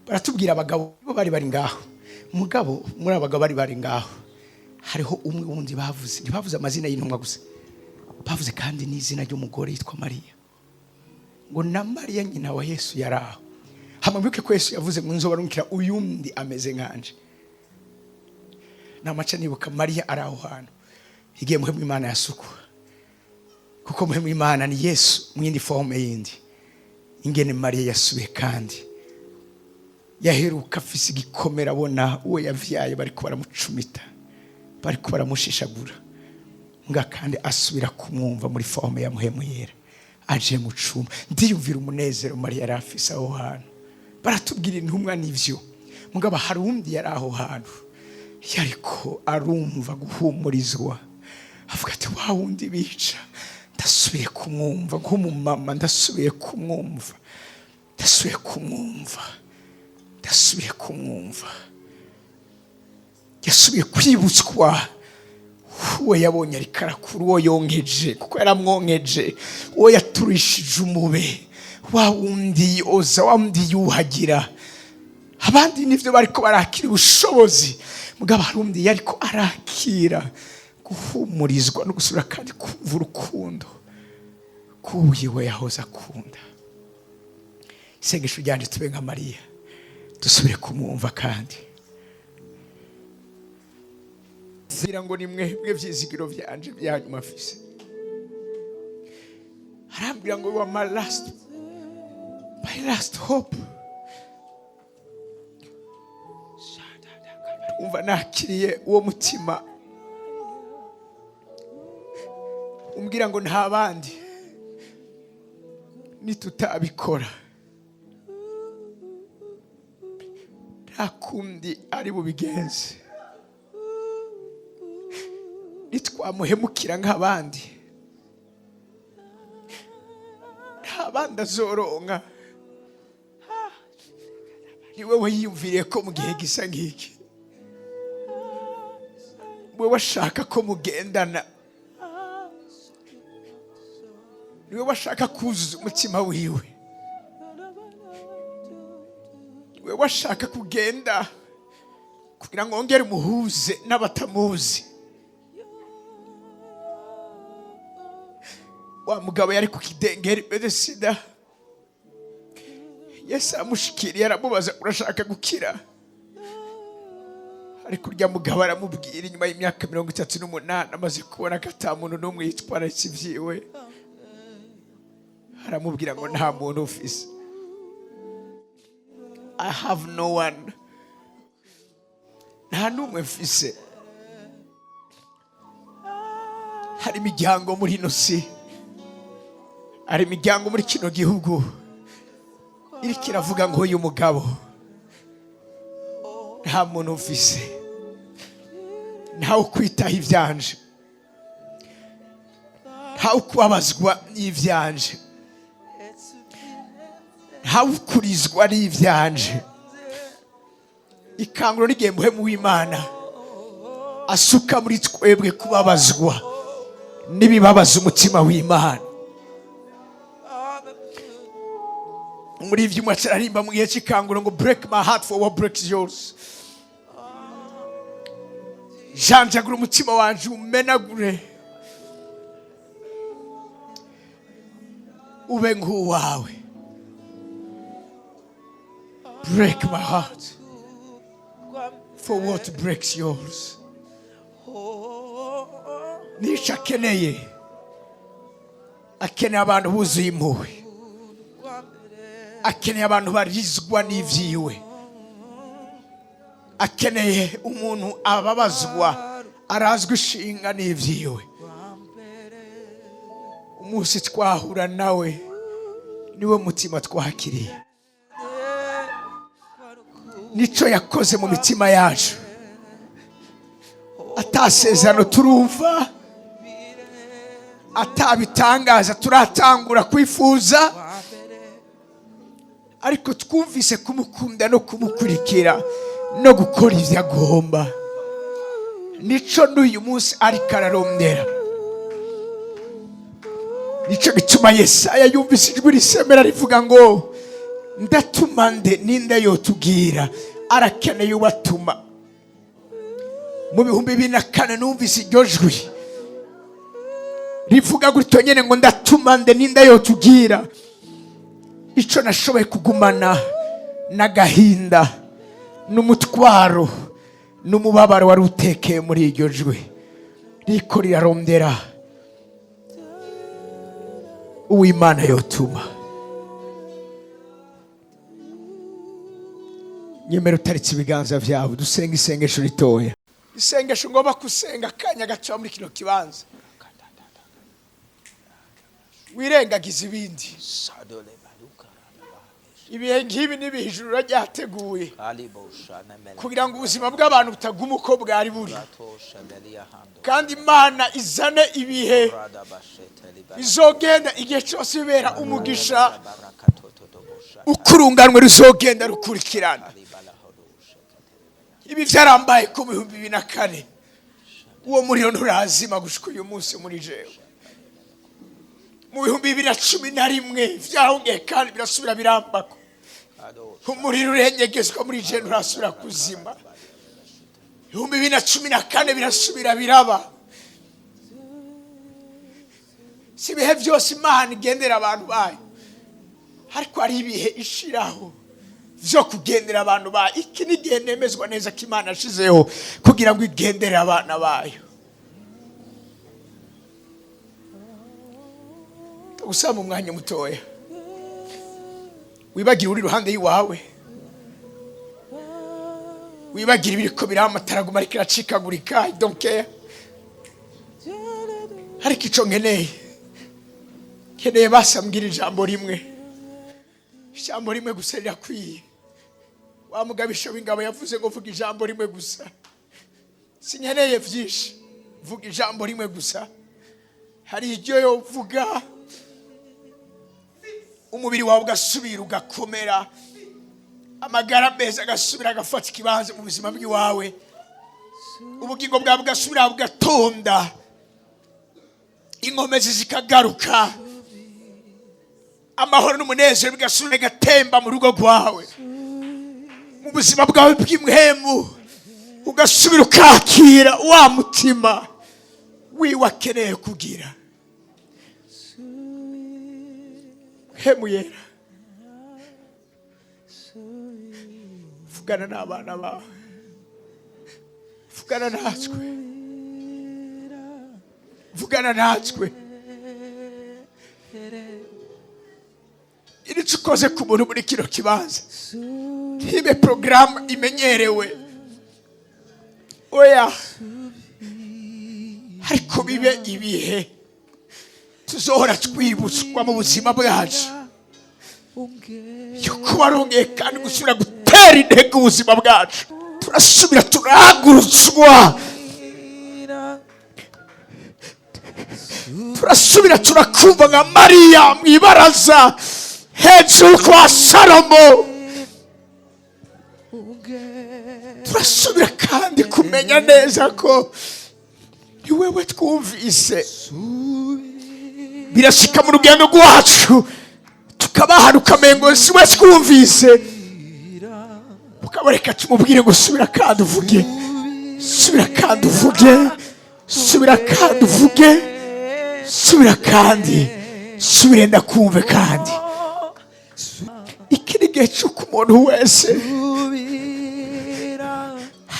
baratubwira abagabo bo bari ngaho. Mugabo muri abagabo bari ngaho hariho umwe wundi bavuze, ntibavuze amazina y'intumwa gusa, bavuze kandi n'izina ry'umugore yitwa Mariya, ngo na Mariya nyina wa Yesu yaraho. Hamambuke ko Yesu yavuze ngo nzobarungikira uyundi ameze nkanje. Namaca nibuka Mariya araho hano igiye muhemu Imana yasuku, kuko muhemu Imana ni Yesu mwindi forme yindi. Ingene Mariya yasubiye kandi yaheruka afise igikomera, abona uwo yavyaye bariko baramucumita, bariko baramushishagura, nga kandi asubira kumwumva muri forme ya muhemu yera aje mu cuma. Ndiyumvira umunezero Mariya yarafise aho hantu. Baratubwira intumwa n'ivyo, mugabo hari undi yari aho hantu yariko arumva guhumurizwa, avuga ati wa wundi bica ndasubiye kumwumva, nk'umumama ndasubiye kumwumva, ndasubiye kumwumva, ndasubiye kumwumva. Yasubiye kwibutswa uwo yabonye ari karakuru, uwo yongeje kuko yaramwongeje, uwo yaturishije umube, wa wundi oza, wa wundi yuhagira. Abandi nivyo bariko barakira ubushobozi, mugabo harundi yariko arakira guhumurizwa no gusura kandi kumva urukundo kuwiwe yahoza akunda. Isengesho ryanje tube nka Mariya, dusubire kumwumva kandi zira ngo nimwe vyizigiro vyanje byanyuma afise. Arambwira ngo wa my last hope. Umva nakiriye uwo mutima umbwira ngo nta bandi nitutabikora nta kundi ari bubigenze, nitwamuhemukira nk'abandi nta bandi azoronka. Ni wewe yiyumviriye ko mu gihe gisa nk'iki wewe washaka ko mugendana, ni wewe washaka kuzuza umutima wiwe, ni wewe nawe ashaka kugenda kugira ngo wongere umuhuze n'abatamuzi. Wa mugabo yari ku kidengeri medesida, Yesu amushikiriye aramubaza urashaka gukira? Ariko urya mugabo aramubwira inyuma y'imyaka 38 amaze kubona ko ata muntu n'umwe yitwararitse ivyiwe, aramubwira ngo nta muntu ufise. I have no one. Nta n'umwe mfise. Hari imiryango muri ino si, hari imiryango muri kino gihugu iriko iravuga ngo uyu mugabo nta muntu ufise, ntawe ukwitaho ivyanje, ntawe ukubabazwa n'ivyanje, ntawe ukurizwa n'ivyanje. Ikanguro n'igihe muhemu w'Imana asuka muri twebwe kubabazwa n'ibibabaza umutima w'Imana. Muri ivyo mwacararimba mu gihe c'ikanguro ngo break my heart for what breaks yours. Janjagura umutima wanje umenagure ube nk'uwawe. Break my heart for what breaks yours. Nisha akeneye, akeneye abantu buzuye impuhwe, akeneye abantu barizwa n'ivyiwe, akeneye umuntu ababazwa arazwi ishinga n'ivyiwe. Umunsi twahura nawe niwe mutima twakiriye, nico yakoze mu mitima yacu. Atasezerano turumva, atabitangaza turatangura kwifuza, ariko twumvise kumukunda no kumukurikira no gukora ivyo agomba. Nico n'uyu munsi ariko ararondera. Nico gituma Yesaya yumvise ijwi risemera rivuga ngo ndatuma nde ninde yotubwira? Arakeneye ubatuma. Mu 2004 numvise iryo jwi rivuga gutyo nyene ngo ndatuma nde ninde yotubwira. Ico nashoboye kugumana n'agahinda n'umutwaro n'umubabaro wari utekeye muri iryo jwi riko rirarondera uw'Imana yotuma. Nyemera utaritse ibiganza vyawe dusenga isengesho ritoya, isengesho ngomba kusenga akanya gaca muri kino kibanza. Wirengagiza ibindi. Ibihe ngibi n'ibijuru ryateguye kugira ngo ubuzima bw'abantu butaguma uko bwari buri, kandi Imana izane ibihe bizogenda igihe cyose bibera umugisha, ukurunganwe ruzogenda rukurikirana. Ibi vyarambaye ku 2004, uwo muriro nturazima gushika uyu munsi muri jewe. Mu 2011 vyahongeye kandi birasubira birambako. Umuriro urenyegezwa muri jewe nturasubira kuzima. 2014 birasubira biraba. Si bihe byose Imana igendera abantu bayo, ariko ari ibihe ishiraho vyo kugendera abantu bayo. Iki ni igihe nemezwa neza ko Imana ashizeho kugira ngo igendere abana bayo. Usaba umwanya mutoya, wibagira uri ruhande yiwawe, wibagira ibiriko biramataragu mariko iracikagurika. I don't care. Ariko ico nkeneye basambwira ijambo rimwe, ijambo rimwe gusa rirakwiye. Wa mugabisha w'ingabo yavuze ngo vuga ijambo rimwe gusa. Sinkeneye vyinshi, vuga ijambo rimwe gusa. Hari iryo yovuga umubiri wawe ugasubira ugakomera, amagara meza agasubira agafata ikibanza mu buzima bw'iwawe, ubugingo bwawe bugasubira bugatonda, inkomezi zikagaruka, amahoro n'umunezero bigasubira bigatemba mu rugo rwawe. mu buzima bwawe bw'imhemu ugasubira ukakira wa mutima wiwe akeneye kugira. Hemu yera, vugana n'abana bawe, vugana natwe, vugana natwe. Iri ukoze ku muntu muri kino kibanza ntibe porogaramu imenyerewe, oya, ariko bibe ibihe tuzohora twibutswa mu buzima bwacu yuko warongeye kandi gusubira gutera intege ubuzima bwacu. Turasubira turahagurutswa, turasubira turakumva nka Mariya mu ibaraza hejuru kwa Salomo. Turasubira kandi kumenya neza ko ni wewe twumvise. Birashika mu rugendo rwacu tukabahana ukamengo si we twumvise, ukabareka tumubwire ngo subira kandi uvuge, subira kandi uvuge, subira kandi uvuge, subira kandi subire ndakumve. Kandi iki ni igihe cy'uko umuntu wese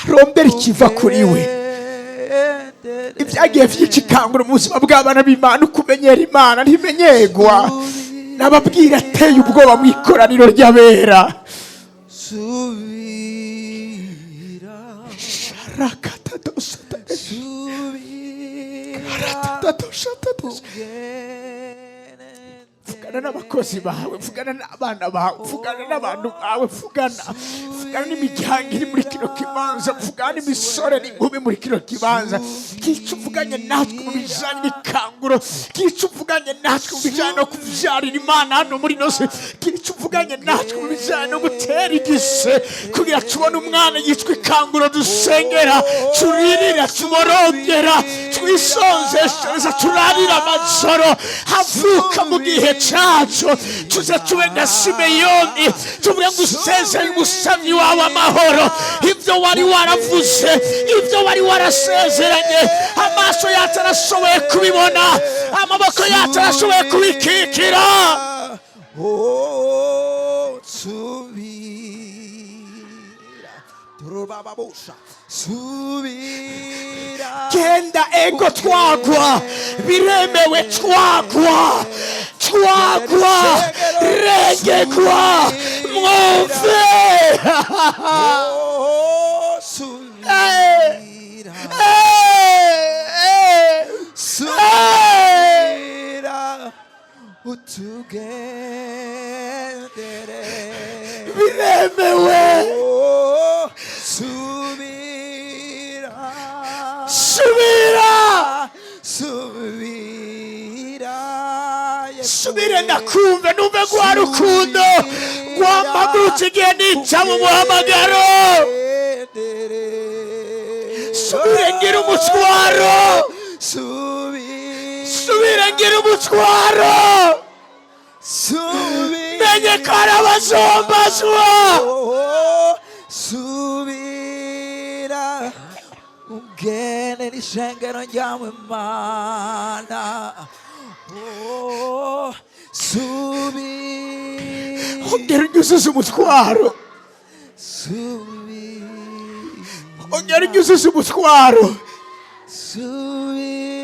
arondera ikiva kuri we. Ibyagiye vy'ikikangura mu buzima bw'abana b'Imana, ukumenyera Imana ntimenyegwa. Nababwira ateye ubwoba mu ikoraniro ry'abera. Vugana n'abakozi bawe, vugana n'abana bawe, vugana n'abantu bawe, vugana n'imiryango iri muri kino kibanza, vugana n'imisore n'inkumi muri kino kibanza. Kica uvuganye natwe mu bijanye n'ikanguro, kica uvuganye natwe mu bijanye no kuvyarira Imana hano muri nose, kica uvuganye natwe mu bijanye no gutera igise kugira tubone umwana yitwa ikanguro dusengera, turirira, tuborongera, twisonzeshereza, turarira amajoro havuka mu gihe cacu. Tuze tube nka Simeyoni, tuvuge ngo usezeye umusavyi wawe amahoro. Ibyo wari waravuze, ibyo wari warasezeranye, amaso yacu arashoboye kubibona, amaboko yacu arashoboye kubikikira. Genda ego twagwa, biremewe twagwa, twagwa, regegwa, mwumve. Biremewe, subira ndakumve, numve gwa rukundo rwamagurutse igihe nica mu muhamagaro. Subira ngira umutwaro, subira ngira umutwaro, menye ko ari abazombazwa. Subira ungene n'ishengero ryawe Mana. Subira ongera unyuzuze umutwaro, ongera unyuzuze umutwaro. Subira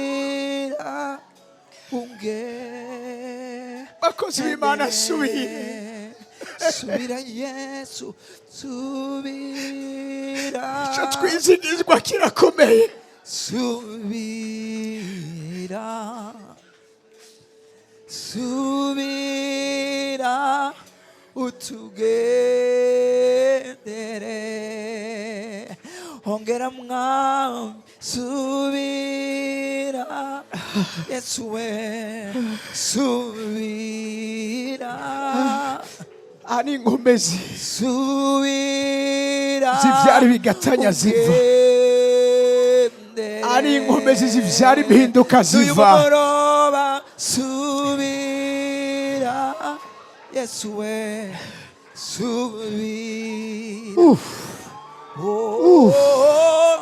ungene Bakozi b'Imana, subira, subira Yesu, subira. icyo twizigizwa kirakomeye. Subira, subira utugendere, ongera mwami, subira Yesu we, subira. Ani inkomezi Subira zivyara bigatanya ziva, ari inkomezi zivyara impinduka ziva. Subira Yesu we, subira oh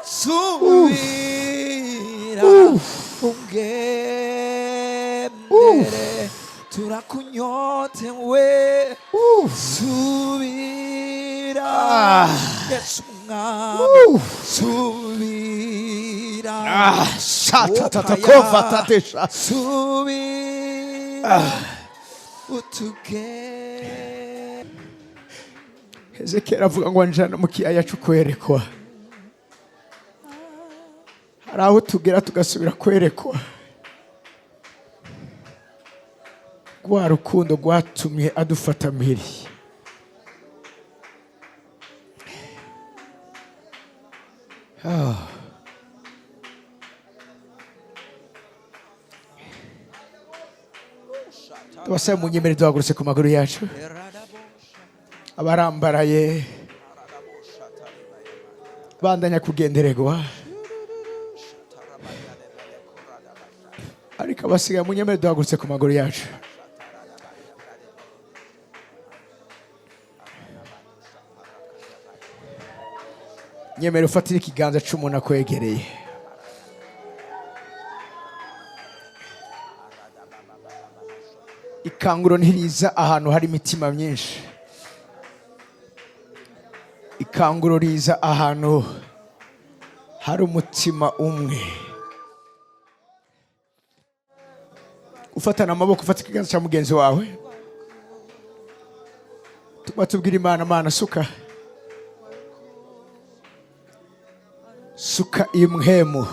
subira ungendere turakunyotewe subira Yesu mwami subira Shatatatakofatatesha. subira utuge Hezekiya aravuga ngo anjana mu kiyaya cyo kwerekwa. Hari aho tugera tugasubira kwerekwa. Rwa rukundo rwatumye adufata mpiri. Tubasaba munyemere duhagurutse ku maguru yacu. Abarambaraye bandanya kugendererwa, ariko abasigaye munyemere duhagurutse ku maguru yacu. Nyemere ufatire ikiganza cy'umuntu akwegereye. Ikanguro ntiriza ahantu hari imitima myinshi. Ikanguro riza ahantu hari umutima umwe. Ufatana amaboko, ufata ikiganza cya mugenzi wawe. Tuba tubwira Imana, Mana suka. Suka imhemu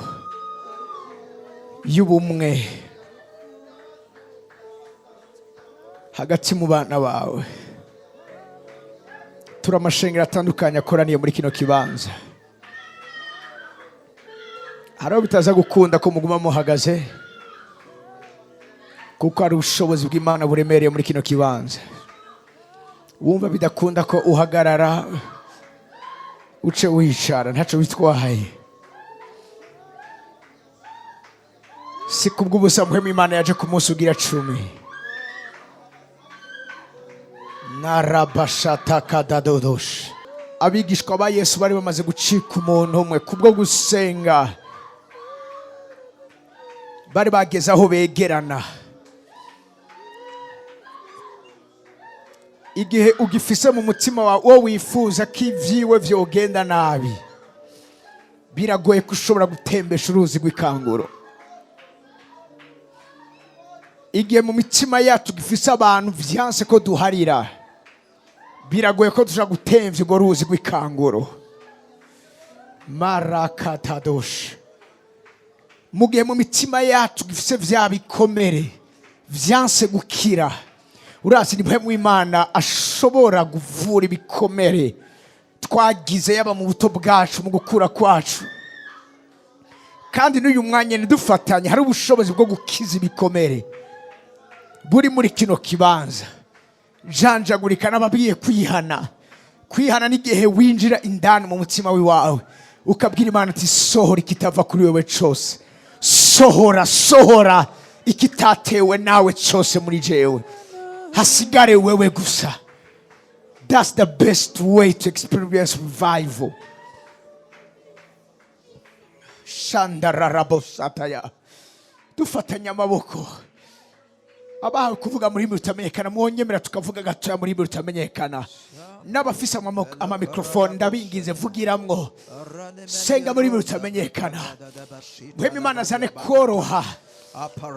y'ubumwe hagati mu bana bawe. Turi amashengero atandukanye akoraniye muri kino kibanza. Hari aho bitaza gukunda ko muguma muhagaze, kuko hari ubushobozi bw'Imana buremereye muri kino kibanza. Wumva bidakunda ko uhagarara uce wicara, ntaco bitwaye. Si kubw'ubusa muhemu Imana yaje ku munsi ugira 10. Narabashatakadadodosh. Abigishwa ba Yesu bari bamaze gucika umuntu umwe kubwo gusenga. Bari bageze aho begerana. Igihe ugifise mu mutima wawe wifuza ko ivyiwe vyogenda nabi, biragoye ko ushobora gutembesha uruzi rw'ikanguro. Igihe mu mitima yacu gifise abantu vyanse ko duharira, biragoye ko dushobora gutemvya urwo ruzi rw'ikanguro. Marakatadosh. Mu gihe mu mitima yacu gifise vya bikomere vyanse gukira, urazi ni muhemu Imana ashobora kuvura ibikomere twagize yaba mu buto bwacu, mu gukura kwacu. Kandi n'uyu mwanya nidufatanye, hari ubushobozi bwo gukiza ibikomere buri muri kino kibanza. Janjagurika n'ababwiye kwihana. Kwihana n'igihe winjira indani mu mutima wawe ukabwira Imana ati sohora ikitava kuri wewe cyose. Sohora, sohora ikitatewe nawe cyose muri jewe. Hasigare wewe gusa. That's the best way to experience revival. Shandararabosataya. Dufatanya amaboko. Abahawe kuvuga muri rutamenyekana, mwonyemera tukavuga gatoya muri rutamenyekana. N'abafise ama microphone ndabingize vugiramwo. Senga muri rutamenyekana. Muhemu Imana azane koroha,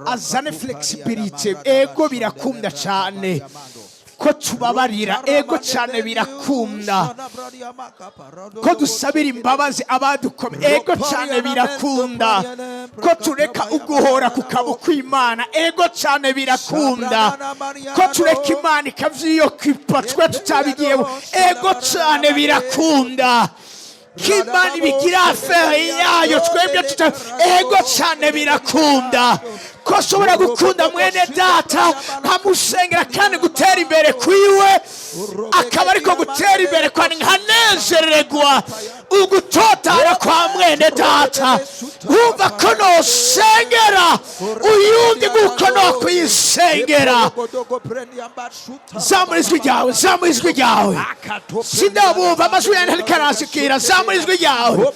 azane flexibility. Ego birakunda cyane ko tubabarira, ego cyane birakunda ko dusabira imbabazi abadukome, ego cyane birakunda ko tureka uguhora kukaboko Imana, ego cyane birakunda ko tureka Imana ikavyiyokipa twe tutabigiyeho, ego cyane birakunda Kimani bigira affaire yayo twebwe tuta, ego cyane birakunda ko shobora gukunda mwene data nkamusengera kandi gutera imbere kwiwe akaba ariko gutera imbere kwani nkanezererwa ugutotara kwa mwene data wumva ko nosengera uyundi nguko no kwisengera. Zamura ijwi ryawe, zamura ijwi ryawe, sindabumva amajwi yanjye ariko arasikira. Zamura ijwi ryawe.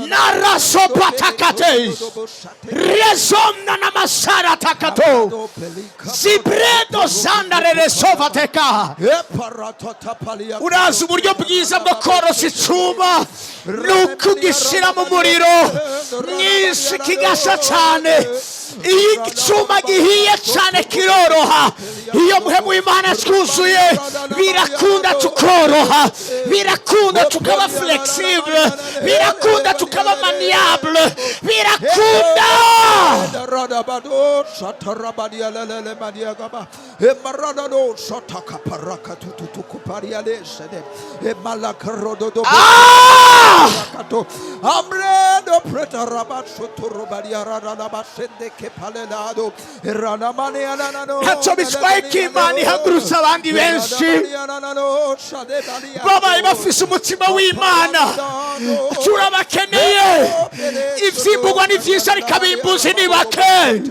Narasopatakate rezomna na masara takato zibredo zandarere sovateka. Urazi uburyo bwiza bwo korosa icuma nuko ugishyira mu muriro mwinshi kigasha cyane. Iyo icuma gihiye cyane kiroroha. Iyo muhemu w'Imana twuzuye birakunda tukoroha, birakunda tukaba flexible, birakunda tukaba maniable, birakunda. Ntacyo bitwaye ko Imana ihagurutsa abandi benshi babaye bafise umutima w'Imana. Turabakeneye. Ivyimburwa ni vyinshi ariko abimbuzi ni bake.